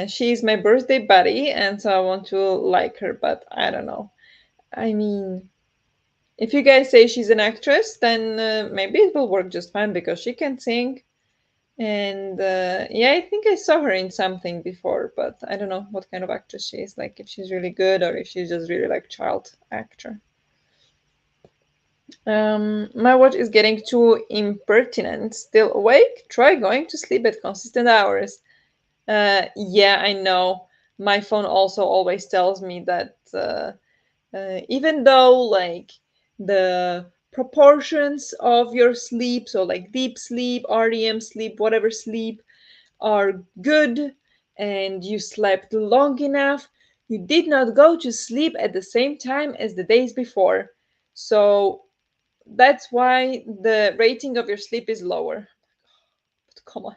She's my birthday buddy, and so I want to like her, but I don't know. I mean, if you guys say she's an actress, then maybe it will work just fine because she can sing. And yeah, I think I saw her in something before, but I don't know what kind of actress she is. Like if she's really good or if she's just really like child actor. My watch is getting too impertinent. Still awake? Try going to sleep at consistent hours. Yeah, I know. My phone also always tells me that even though like the proportions of your sleep, so like deep sleep, REM sleep, whatever sleep, are good and you slept long enough, you did not go to sleep at the same time as the days before. So that's why the rating of your sleep is lower. But come on.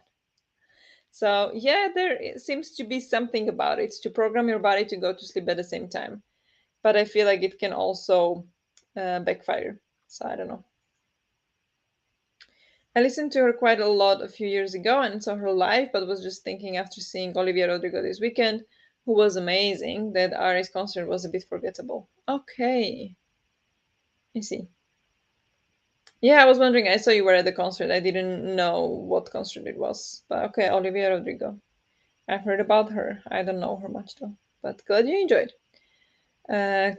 So yeah, seems to be something about it to program your body to go to sleep at the same time. But I feel like it can also backfire. So I don't know. I listened to her quite a lot a few years ago and saw her live, but was just thinking after seeing Olivia Rodrigo this weekend, who was amazing, that Ari's concert was a bit forgettable. Okay, I see. Yeah, I was wondering. I saw you were at the concert. I didn't know what concert it was. But okay, Olivia Rodrigo. I've heard about her. I don't know her much though. But glad you enjoyed.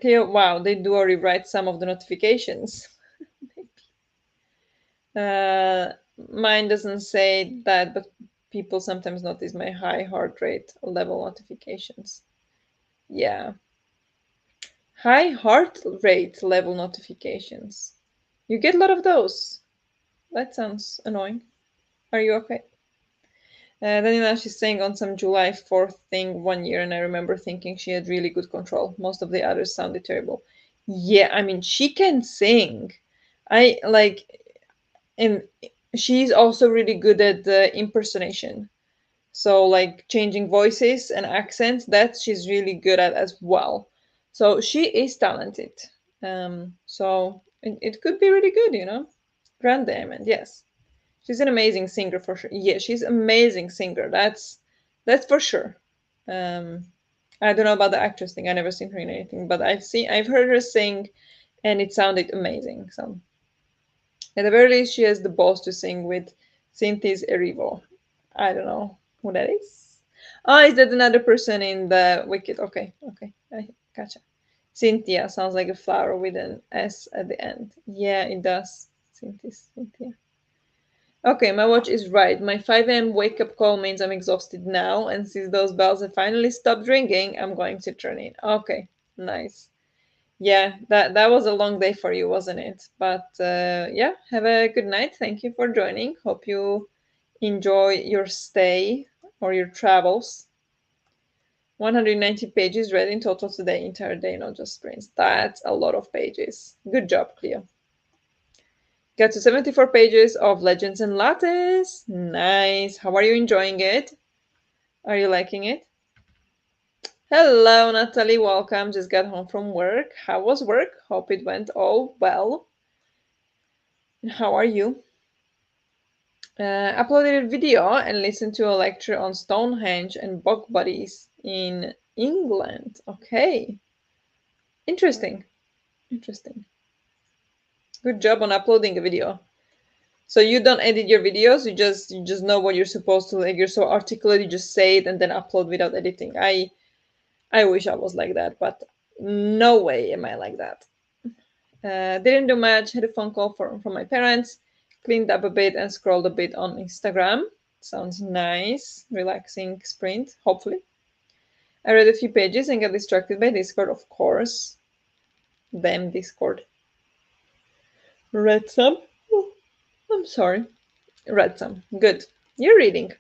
Cleo, wow, they do rewrite some of the notifications. Mine doesn't say that, but people sometimes notice my high heart rate level notifications. Yeah. High heart rate level notifications. You get a lot of those. That sounds annoying. Are you okay? Daniela, she's saying on some July 4th thing 1 year, and I remember thinking she had really good control. Most of the others sounded terrible. Yeah, I mean, she can sing. I like, and she's also really good at the impersonation. So, like, changing voices and accents, that she's really good at as well. So, she is talented. So, it could be really good, you know? Grand Diamond, yes. She's an amazing singer for sure. Yeah, she's amazing singer. That's for sure. Um, I don't know about the actress thing. I never seen her in anything, but I've heard her sing, and it sounded amazing. So at the very least, she has the balls to sing with Cynthia's Erivo. I don't know who that is. Oh, is that another person in the Wicked? Okay, okay, I gotcha. Cynthia sounds like a flower with an S at the end. Yeah, it does. Cynthia. Okay, my watch is right. My 5 a.m. wake up call means I'm exhausted now, and since those bells have finally stopped ringing, I'm going to turn in. Okay, nice. Yeah, that was a long day for you, wasn't it? But yeah, have a good night. Thank you for joining. Hope you enjoy your stay or your travels. 190 pages read in total today, entire day, not just sprints. That's a lot of pages. Good job, Cleo. Got to 74 pages of Legends and Lattes. Nice. How are you enjoying it? Are you liking it? Hello, Natalie. Welcome. Just got home from work. How was work? Hope it went all well. How are you? Uploaded a video and listened to a lecture on Stonehenge and bog bodies in England. Okay. Interesting. Interesting. Good job on uploading a video. So you don't edit your videos, you just know what you're supposed to, like, you're so articulate, you just say it and then upload without editing. I wish I was like that, but no way am I like that. Didn't do much, had a phone call from my parents, cleaned up a bit and scrolled a bit on Instagram. Sounds nice, relaxing sprint, hopefully. I read a few pages and got distracted by Discord, of course. Damn Discord. Read some. Oh, I'm sorry. Read some. Good. You're reading.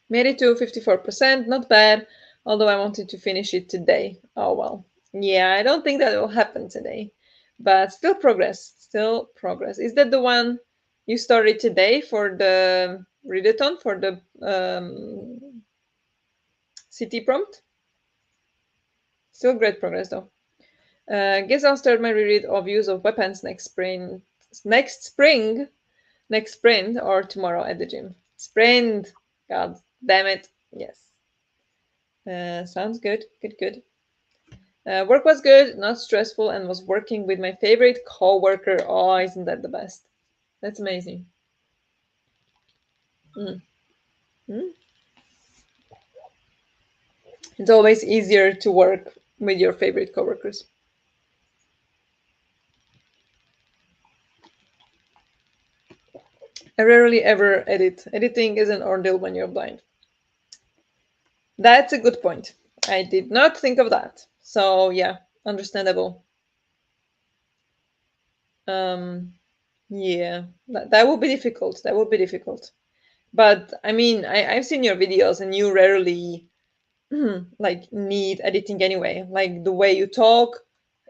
Made it to 54%, not bad, although I wanted to finish it today. Oh well. Yeah, I don't think that will happen today. But still progress. Still progress. Is that the one you started today for the readathon, for the city prompt? Still great progress though. Guess I'll start my reread of Use of Weapons next spring, next sprint, or tomorrow at the gym. Sprint! God damn it. Yes. Sounds good. Good, good. Work was good, not stressful, and was working with my favorite coworker. Oh, isn't that the best? That's amazing. Mm. Mm. It's always easier to work with your favorite coworkers. I rarely ever edit. Editing is an ordeal when you're blind. That's a good point. I did not think of that. So yeah, understandable. Um, yeah, that would be difficult. That would be difficult. But I mean, I've seen your videos, and you rarely like need editing anyway. Like the way you talk,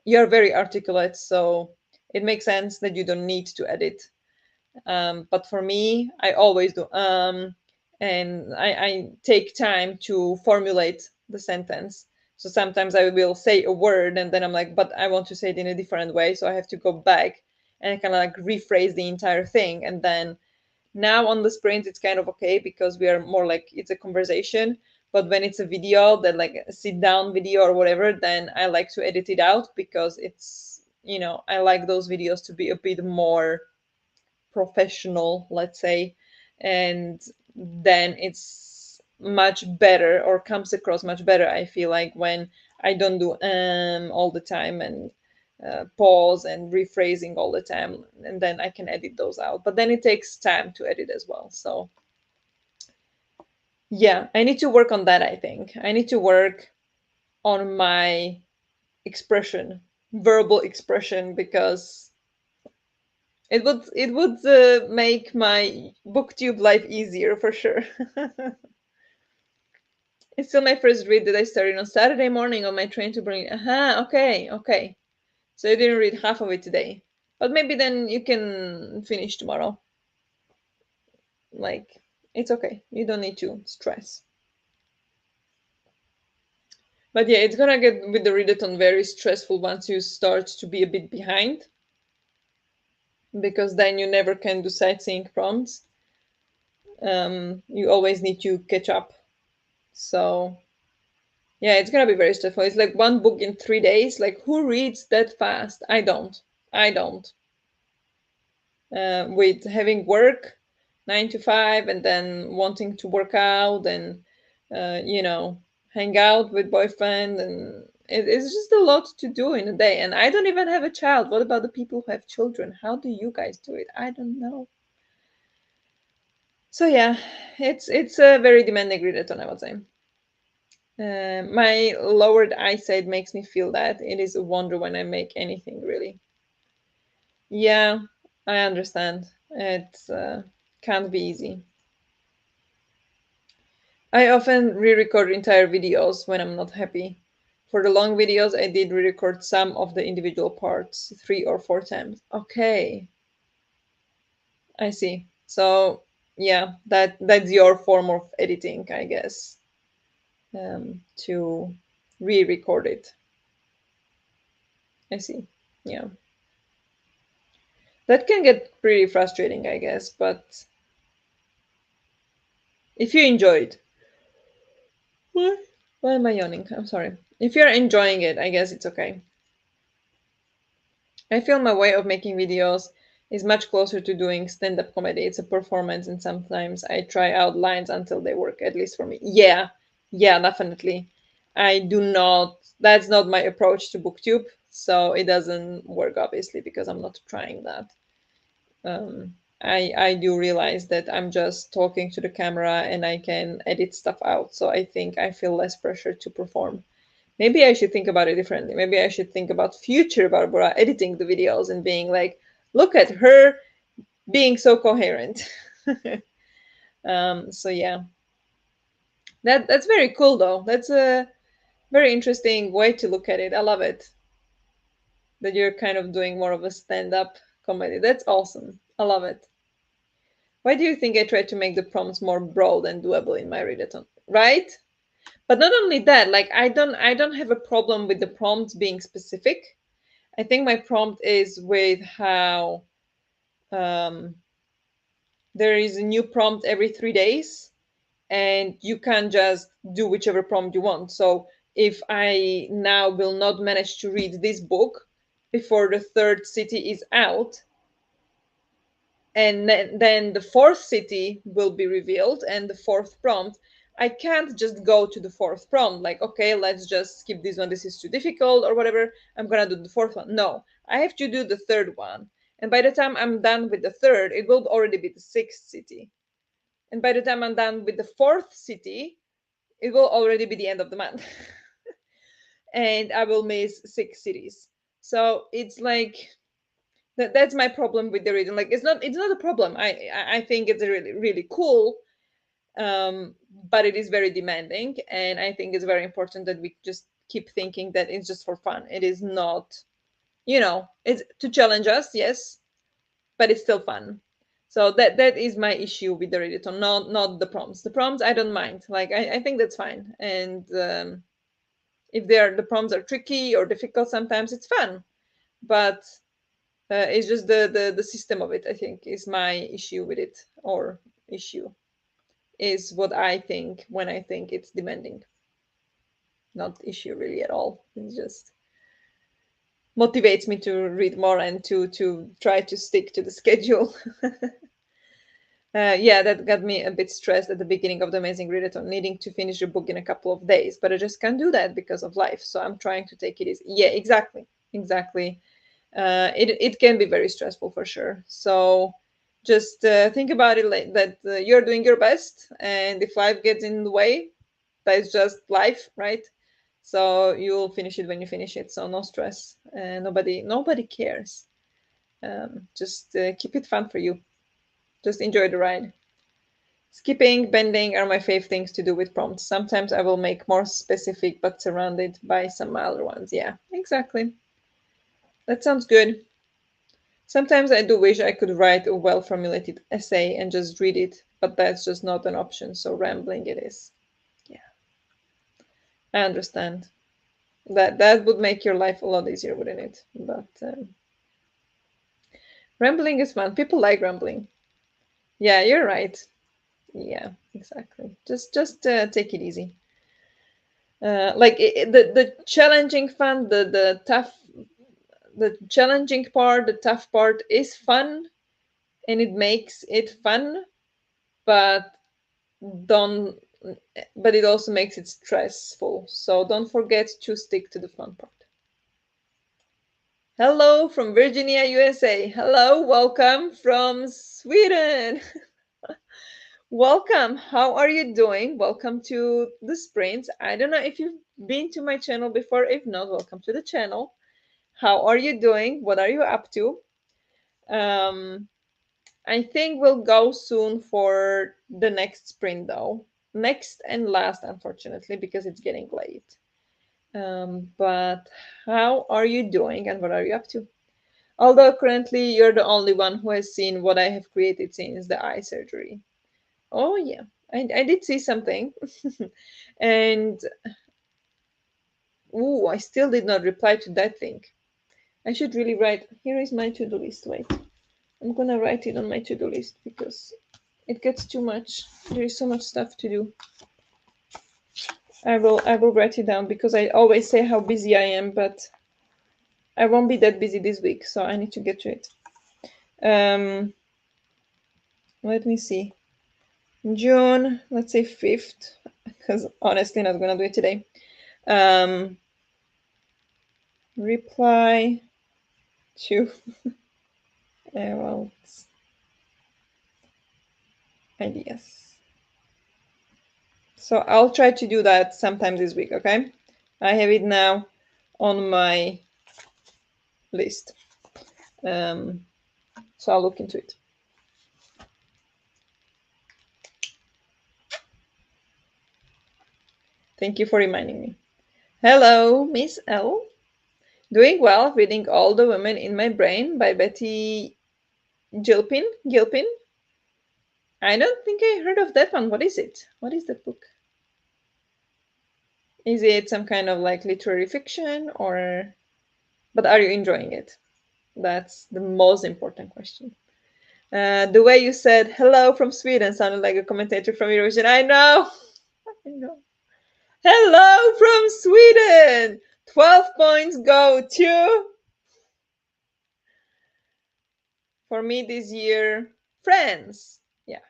you're very articulate, so it makes sense that you don't need to edit. But for me, I always do. And I take time to formulate the sentence. So sometimes I will say a word and then I'm like, but I want to say it in a different way. So I have to go back and kind of like rephrase the entire thing. And then now on the sprint, it's kind of okay because we are more like it's a conversation. But when it's a video, that like a sit down video or whatever, then I like to edit it out because I like those videos to be a bit more professional, let's say, and then it's much better or comes across much better. I feel like when I don't do all the time and pause and rephrasing all the time, and then I can edit those out. But then it takes time to edit as well. So yeah, I need to work on that. I think I need to work on my expression, verbal expression, because it would make my booktube life easier for sure. It's still my first read that I started on Saturday morning on my train to bring. Aha, okay, okay. So you didn't read half of it today, but maybe then you can finish tomorrow. Like, it's okay. You don't need to stress. But yeah, it's gonna get with the readathon very stressful once you start to be a bit behind, because then you never can do sightseeing prompts. You always need to catch up. So yeah, it's gonna be very stressful. It's like one book in 3 days. Like, who reads that fast? I don't. I don't. With having work 9 to 5 and then wanting to work out and you know, hang out with boyfriend, and it's just a lot to do in a day. And I don't even have a child. What about the people who have children? How do you guys do it? I don't know. So yeah, it's a very demanding readathon, I would say. My lowered eyesight makes me feel that it is a wonder when I make anything, really. Yeah, I understand. It can't be easy. I often re-record entire videos when I'm not happy. For the long videos, I did re-record some of the individual parts 3 or 4 times. Okay, I see. So yeah, that's your form of editing, I guess, to re-record it. I see. Yeah, that can get pretty frustrating, I guess. But if you enjoyed, what? Why am I yawning? I'm sorry. If you're enjoying it, I guess it's okay. I feel my way of making videos is much closer to doing stand up comedy. It's a performance, and sometimes I try out lines until they work, at least for me. Yeah, yeah, definitely. I do not, that's not my approach to BookTube. So it doesn't work, obviously, because I'm not trying that. I do realize that I'm just talking to the camera and I can edit stuff out. So I think I feel less pressure to perform. Maybe I should think about it differently. Maybe I should think about future Barbara editing the videos and being like, look at her being so coherent. So yeah, that's very cool though. That's a very interesting way to look at it. I love it that you're kind of doing more of a stand-up comedy. That's awesome. I love it. Why do you think I try to make the prompts more broad and doable in my readathon? Right? But not only that, like I don't have a problem with the prompts being specific. I think my prompt is with how um, there is a new prompt every 3 days, and you can just do whichever prompt you want. So if I now will not manage to read this book before the third city is out, and then the fourth city will be revealed and the fourth prompt, I can't just go to the fourth prompt like, okay, let's just skip this one, this is too difficult or whatever, I'm gonna do the fourth one. No, I have to do the third one, and by the time I'm done with the third, it will already be the sixth city, and by the time I'm done with the fourth city, it will already be the end of the month. And I will miss 6 cities. So it's like that's my problem with the reading. Like, it's not a problem. I think it's really really cool, um, but it is very demanding, and I think it's very important that we just keep thinking that it's just for fun. It is not, it's to challenge us, yes, but it's still fun. So that is my issue with the readathon, not the prompts. The prompts I don't mind. Like, I think that's fine, and if the prompts are tricky or difficult, sometimes it's fun, but it's just the system of it, I think, is my issue with it, or issue is what I think when I think it's demanding. Not issue really at all. It just motivates me to read more and to try to stick to the schedule. Yeah, that got me a bit stressed at the beginning of the Amazing Readathon, needing to finish a book in a couple of days, but I just can't do that because of life. So I'm trying to take it easy. Yeah, exactly, exactly. It can be very stressful for sure. So just think about it like that. You're doing your best, and if life gets in the way, that's just life, right? So you'll finish it when you finish it. So no stress. Nobody cares. Just keep it fun for you. Just enjoy the ride. Skipping, bending are my fave things to do with prompts. Sometimes I will make more specific but surrounded by some milder ones. Yeah, exactly. That sounds good. Sometimes I do wish I could write a well formulated essay and just read it, but that's just not an option, so rambling it is. Yeah, I understand. That would make your life a lot easier, wouldn't it? But rambling is fun. People like rambling. Yeah, you're right. Yeah, exactly. Just take it easy. The challenging fun, the challenging part, the tough part is fun, and it makes it fun. But don't but it also makes it stressful, so don't forget to stick to the fun part. Hello from Virginia, USA. Hello, welcome from Sweden. Welcome, how are you doing? Welcome to the sprint. I don't know if you've been to my channel before. If not, welcome to the channel. How are you doing? What are you up to? um I think we'll go soon for the next sprint, though. Next and last, unfortunately, because it's getting late. But how are you doing and what are you up to? Although currently you're the only one who has seen what I have created since the eye surgery. Oh, yeah, I did see something. And, ooh, I still did not reply to that thing. I should really write. Here is my to do list. Wait, I'm gonna write it on my to do list because it gets too much. There is so much stuff to do. I will write it down because I always say how busy I am, but I won't be that busy this week, so I need to get to it. Um, Let me see. June, let's say 5th, because honestly, not gonna do it today. Um, Reply to Errol's ideas. So I'll try to do that sometime this week. Okay, I have it now on my list. Um, so I'll look into it. Thank you for reminding me. Hello, Miss L. Doing well, reading All the Women in My Brain by Betty Gilpin. Gilpin? I don't think I heard of that one. What is it? What is that book? Is it some kind of like literary fiction or. But are you enjoying it? That's the most important question. The way you said hello from Sweden sounded like a commentator from Eurovision. I know. I know. Hello from Sweden! 12 points go to, for me this year, France. Yeah,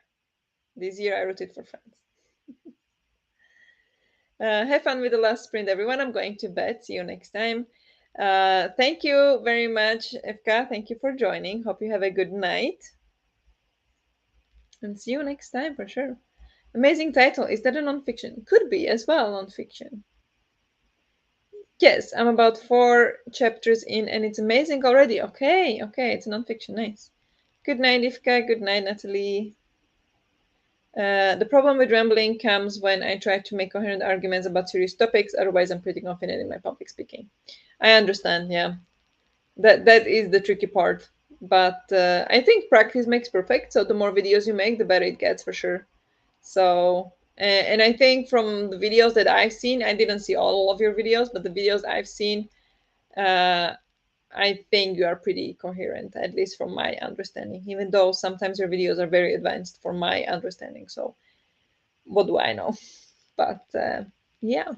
this year I rooted for France. Have fun with the last sprint, everyone. I'm going to bed. See you next time. Thank you very much, Evka. Thank you for joining. Hope you have a good night. And see you next time for sure. Amazing title. Is that a nonfiction? Could be as well nonfiction. Yes, I'm about 4 chapters in and it's amazing already. Okay, it's a nonfiction. Nice. Good night, Ivka. Good night, Natalie. The problem with rambling comes when I try to make coherent arguments about serious topics. Otherwise, I'm pretty confident in my public speaking. I understand. Yeah, that is the tricky part. But I think practice makes perfect. So the more videos you make, the better it gets for sure. So and I think from the videos that I've seen, I didn't see all of your videos, but the videos I've seen, uh, I think you are pretty coherent, at least from my understanding. Even though sometimes your videos are very advanced for my understanding. So what do I know? But yeah,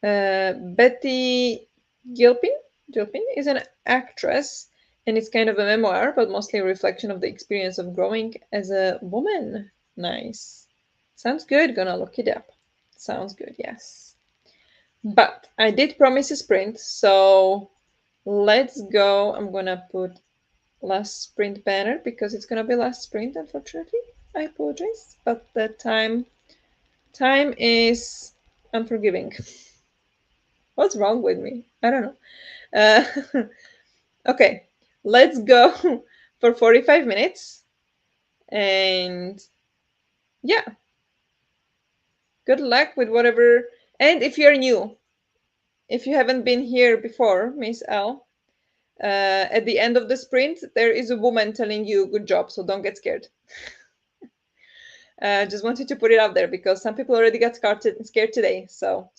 Betty Gilpin. Gilpin is an actress, and it's kind of a memoir, but mostly a reflection of the experience of growing as a woman. Nice. Sounds good. Gonna look it up. Sounds good. Yes. But I did promise a sprint, so let's go. I'm gonna put last sprint banner because it's gonna be last sprint. Unfortunately, I apologize, but the time is unforgiving. What's wrong with me? I don't know. Uh, okay, let's go for 45 minutes. And yeah, good luck with whatever. And if you're new, if you haven't been here before, Miss L, at the end of the sprint, there is a woman telling you good job, so don't get scared. Just wanted to put it out there because some people already got scared today. So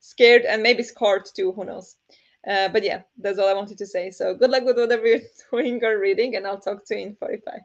scared and maybe scarred too, who knows. But yeah, that's all I wanted to say. So good luck with whatever you're doing or reading, and I'll talk to you in 45.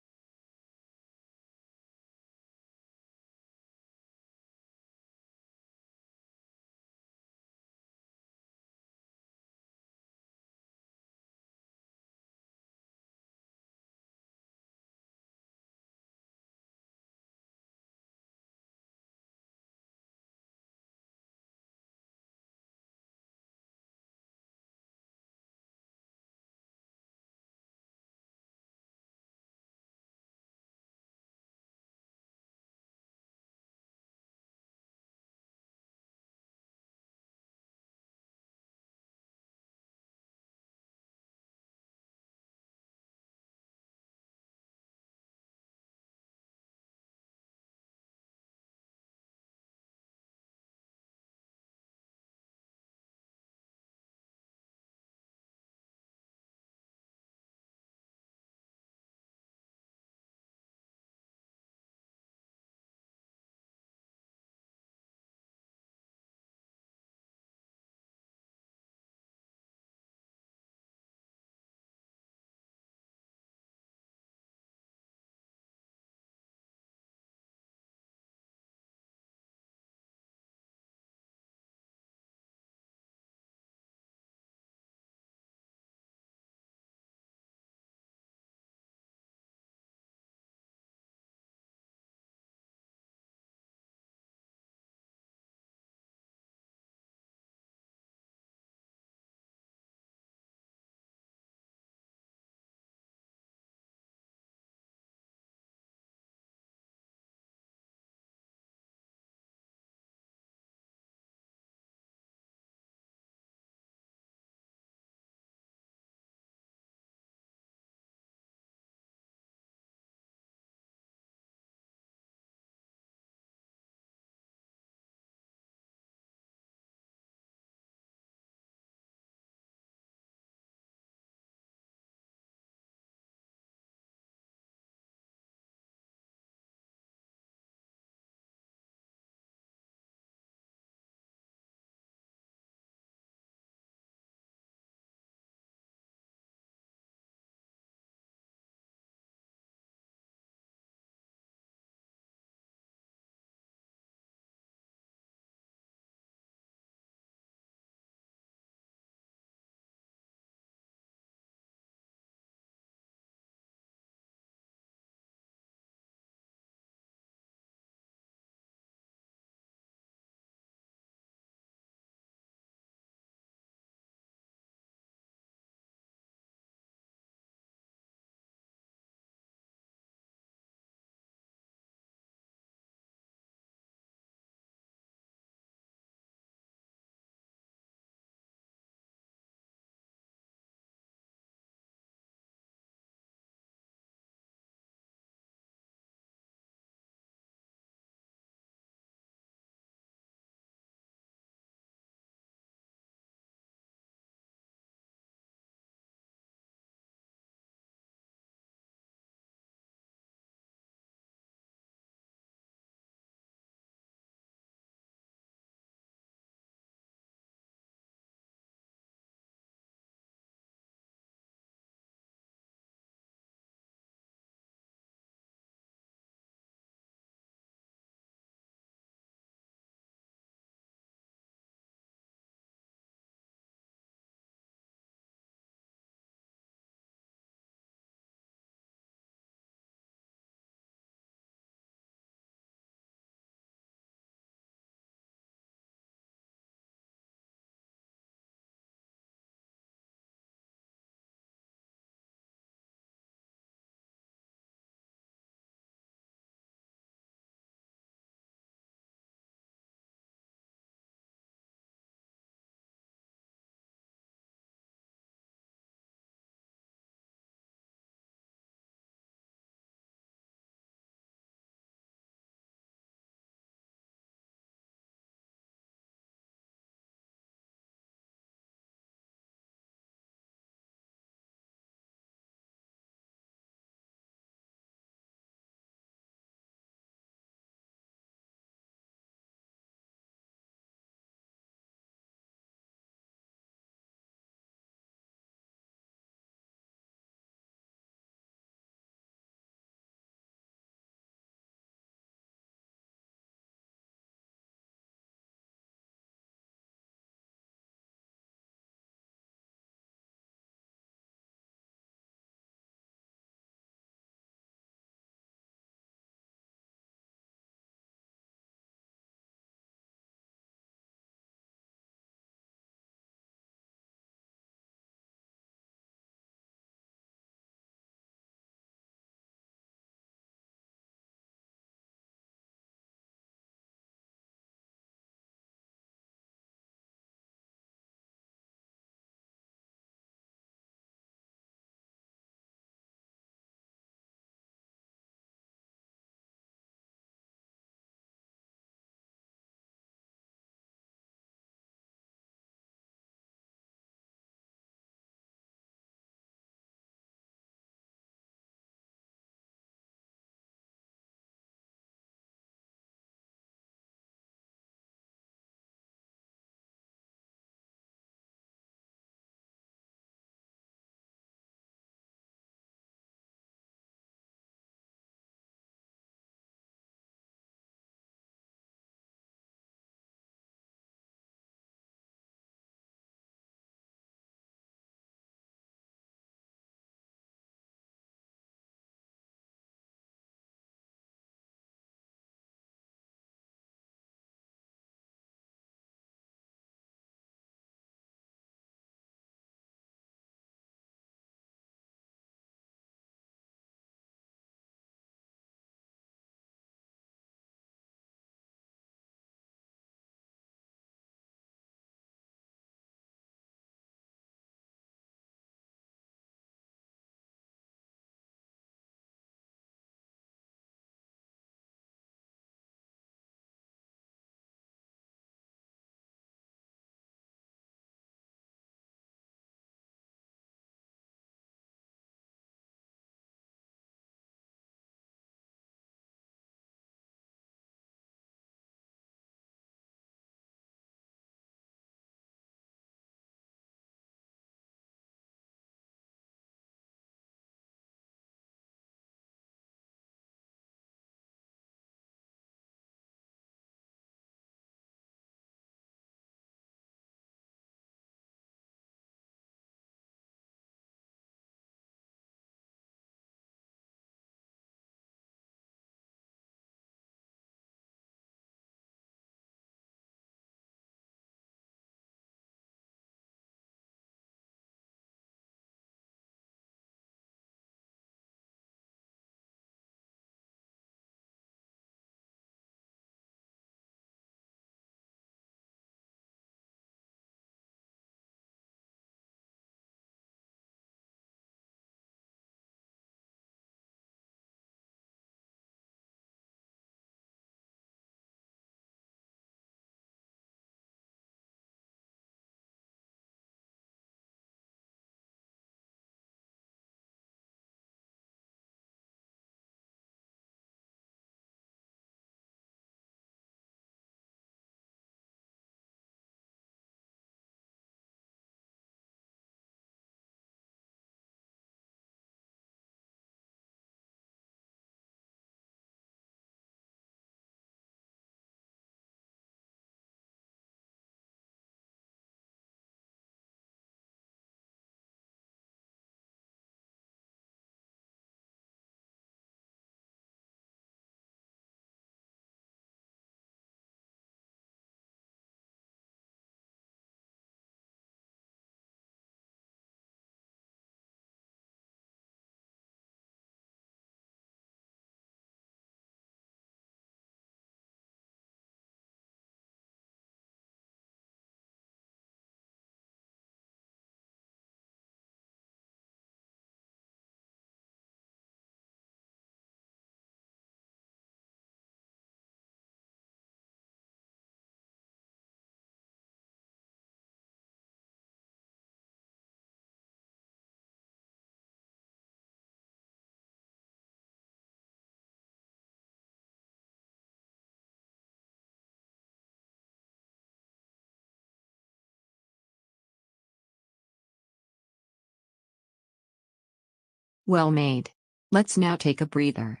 Well made. Let's now take a breather.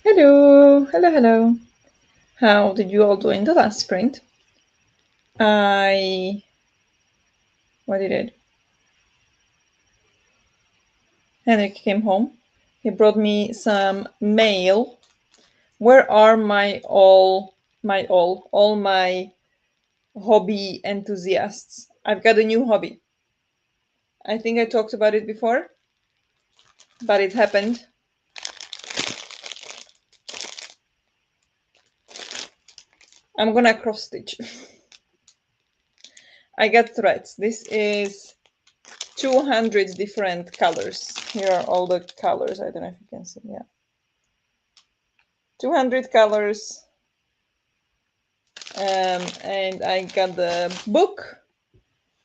Hello, hello, hello. How did you all do in the last sprint? What did it? Henrik came home. He brought me some mail. Where are all my hobby enthusiasts? I've got a new hobby. I think I talked about it before, but it happened. I'm gonna cross stitch. I got threads. This is 200 different colors. Here are all the colors. I don't know if you can see. Yeah. 200 colors. And I got the book.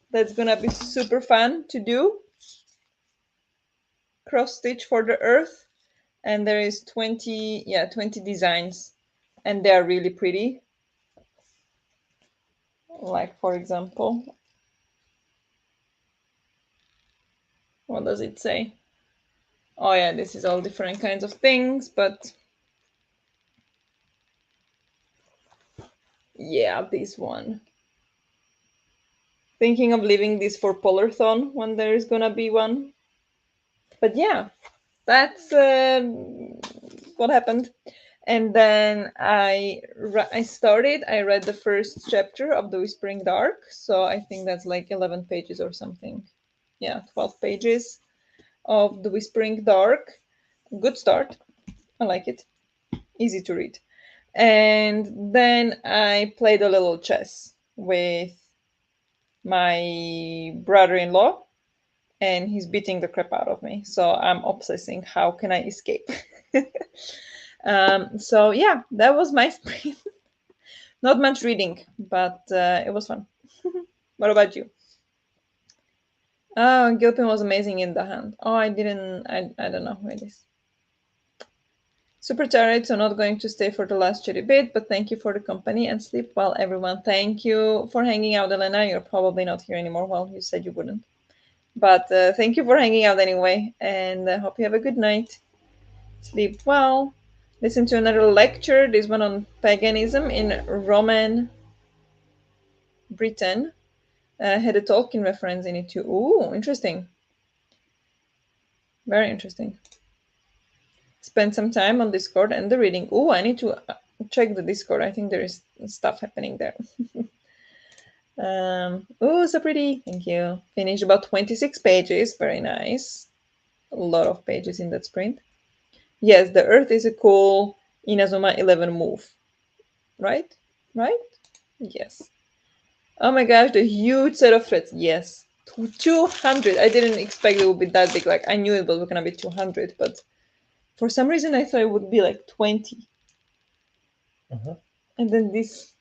That's gonna be super fun to do. Cross stitch for the earth. And there is 20 designs. And they are really pretty. Like, for example, what does it say? Oh yeah, this is all different kinds of things, but yeah, this one. Thinking of leaving this for Polarthon when there is gonna be one. But yeah, that's what happened. And then I read the first chapter of The Whispering Dark. So I think that's like 11 pages or something. Yeah, 12 pages of The Whispering Dark. Good start. I like it. Easy to read. And then I played a little chess with my brother-in-law, and he's beating the crap out of me. So I'm obsessing. How can I escape? So yeah, that was my spring. Not much reading, but it was fun. What about you? Oh, Gilpin was amazing in the hand. Oh, I didn't. I don't know who it is. Super tired, so not going to stay for the last chitty bit, but thank you for the company and sleep well, everyone. Thank you for hanging out, Elena. You're probably not here anymore. Well, you said you wouldn't. But thank you for hanging out anyway, and I hope you have a good night. Sleep well. Listen to another lecture, this one on paganism in Roman Britain. Had a Tolkien reference in it too. Ooh, interesting. Very interesting. Spend some time on Discord and the reading. Ooh, I need to check the Discord. I think there is stuff happening there. Ooh, so pretty. Thank you. Finished about 26 pages. Very nice. A lot of pages in that sprint. Yes, the Earth is a cool Inazuma 11 move. Right? Right? Yes. Oh my gosh, the huge set of threads. Yes. 200. I didn't expect it would be that big. Like, I knew it was going to be 200, but for some reason I thought it would be like 20. Uh-huh. And then this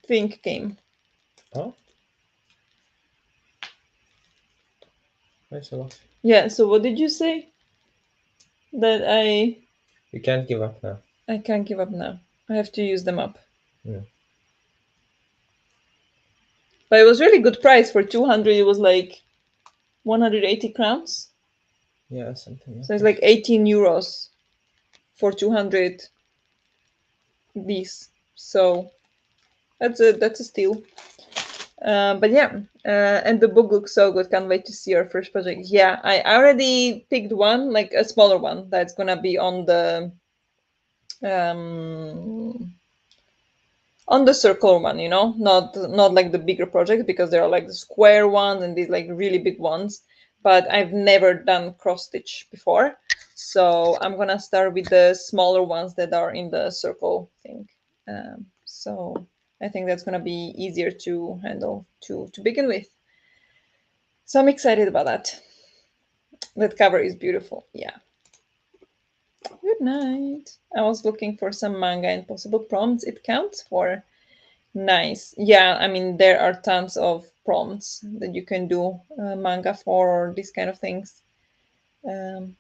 thing came. Oh. Thanks a lot. Yeah, so what did you say? That You can't give up now. I can't give up now. I have to use them up. Yeah. But it was really good price for 200. It was like 180 crowns. Yeah, something like So it's that. like 18 euros for 200 these. So that's a steal. But yeah, and the book looks so good. Can't wait to see our first project. Yeah, I already picked one, like a smaller one that's gonna be um on the circle one, not like the bigger project, because there are like the square ones and these like really big ones. But I've never done cross stitch before, so I'm gonna start with the smaller ones that are in the circle thing. So I think that's gonna be easier to handle to begin with. So I'm excited about that. That cover is beautiful. Yeah. Good night. I was looking for some manga and possible prompts it counts for. Nice. Yeah, I mean, there are tons of prompts that you can do manga for, or these kind of things. Um,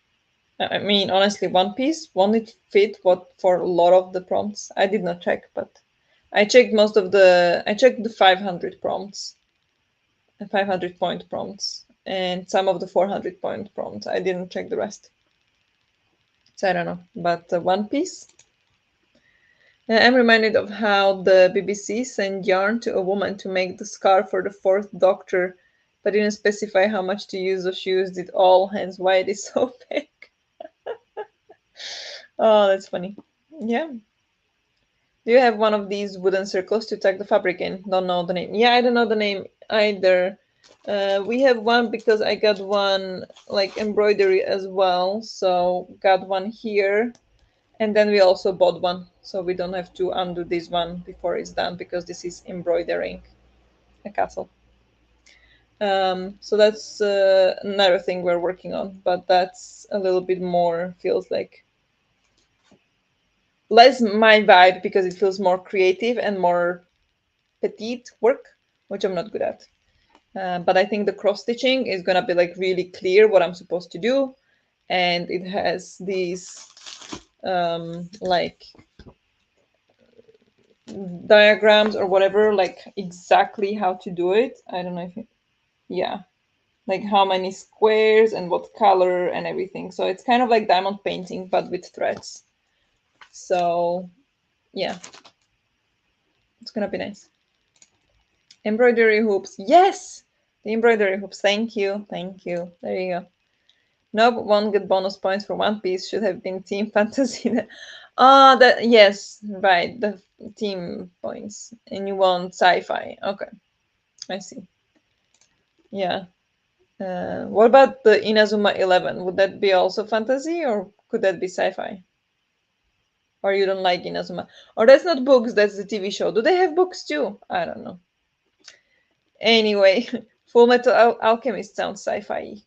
I mean, honestly, One Piece won't it fit what for a lot of the prompts? I did not check, but I checked most of the. I checked the 500 prompts, 500 point prompts, and some of the 400 point prompts. I didn't check the rest, so I don't know. But One Piece. I'm reminded of how the BBC sent yarn to a woman to make the scarf for the Fourth Doctor, but didn't specify how much to use, or she used it all, hence why it is so big. Oh, that's funny. Yeah. Do you have one of these wooden circles to tuck the fabric in? Don't know the name. Yeah, I don't know the name either. We have one because I got one like embroidery as well. So got one here. And then we also bought one. So we don't have to undo this one before it's done because this is embroidering a castle. So that's another thing we're working on. But that's a little bit more, feels like less my vibe because it feels more creative and more petite work, which I'm not good at. But I think the cross stitching is gonna be like really clear what I'm supposed to do, and it has these like diagrams or whatever, like exactly how to do it. I don't know if yeah, like how many squares and what color and everything. So it's kind of like diamond painting but with threads. So yeah, it's gonna be nice. Embroidery hoops, yes, the embroidery hoops. Thank you, thank you. There you go. Nope, won't get bonus points for One Piece. Should have been Team Fantasy. Ah, that yes, right. The team points, and you want sci-fi. Okay, I see. Yeah. What about the Inazuma 11? Would that be also fantasy, or could that be sci-fi? Or you don't like Inazuma? Or that's not books. That's the TV show. Do they have books too? I don't know. Anyway, Full Metal Alchemist sounds sci-fi.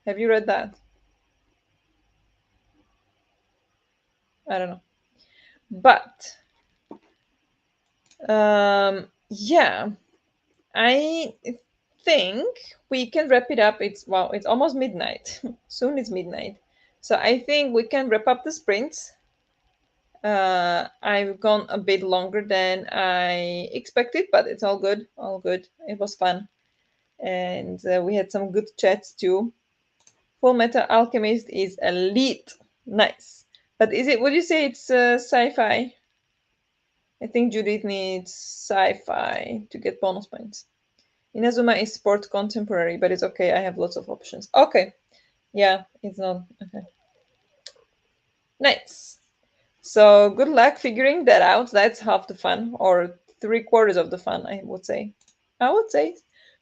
Have you read that? I don't know. But yeah, I think we can wrap it up. It's wow, it's almost midnight. Soon it's midnight. So I think we can wrap up the sprints. I've gone a bit longer than I expected, but it's all good. All good. It was fun. And we had some good chats too. Full Metal Alchemist is elite. Nice. But is it, would you say it's sci-fi? I think Judith needs sci-fi to get bonus points. Inazuma is sport contemporary, but it's okay. I have lots of options. Okay. Yeah, it's not. Okay. Nice. So good luck figuring that out. That's half the fun, or three-quarters of the fun, I would say. I would say.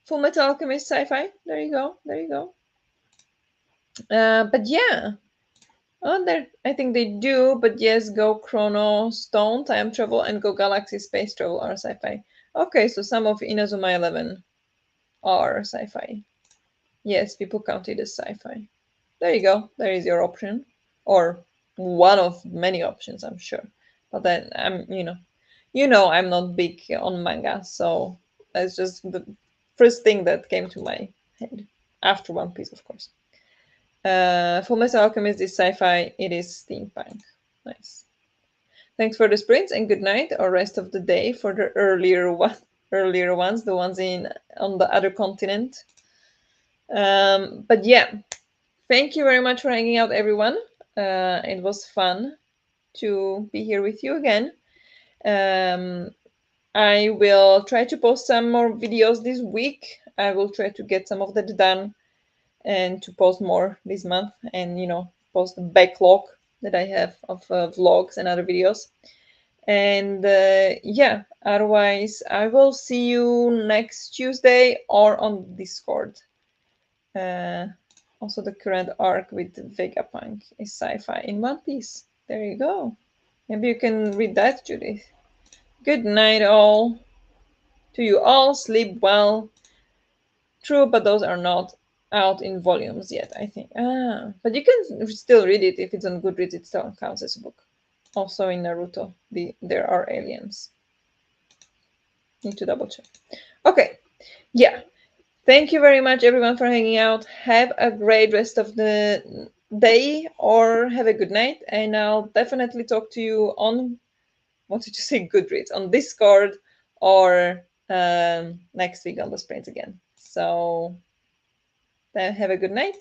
Full Metal Alchemist sci-fi. There you go. There you go. But yeah. Oh, there. I think they do. But yes, Go Chrono Stone, Time Travel, and Go Galaxy Space Travel are sci-fi. Okay, so some of Inazuma 11 are sci-fi. Yes, people count it as sci-fi. There you go. There is your option, or one of many options, I'm sure. But then I'm not big on manga, so that's just the first thing that came to my head after One Piece, of course. Fullmetal Alchemist is sci-fi. It is steampunk. Nice. Thanks for the sprints and good night or rest of the day for the earlier ones, the ones in on the other continent. But yeah, thank you very much for hanging out, everyone. It was fun to be here with you again. Um, I will try to post some more videos this week. I will try to get some of that done and to post more this month and, post the backlog that I have of vlogs and other videos. And yeah, otherwise, I will see you next Tuesday or on Discord. Uh, Also, the current arc with Vegapunk is sci-fi in One Piece. There you go. Maybe you can read that, Judith. Good night, all. To you all, sleep well. True, but those are not out in volumes yet, I think. But you can still read it if it's on Goodreads. It still counts as a book. Also in Naruto, there are aliens. Need to double check. Okay, yeah. Thank you very much, everyone, for hanging out. Have a great rest of the day or have a good night. And I'll definitely talk to you on wanted to say Goodreads, on Discord, or next week on the sprints again. So then have a good night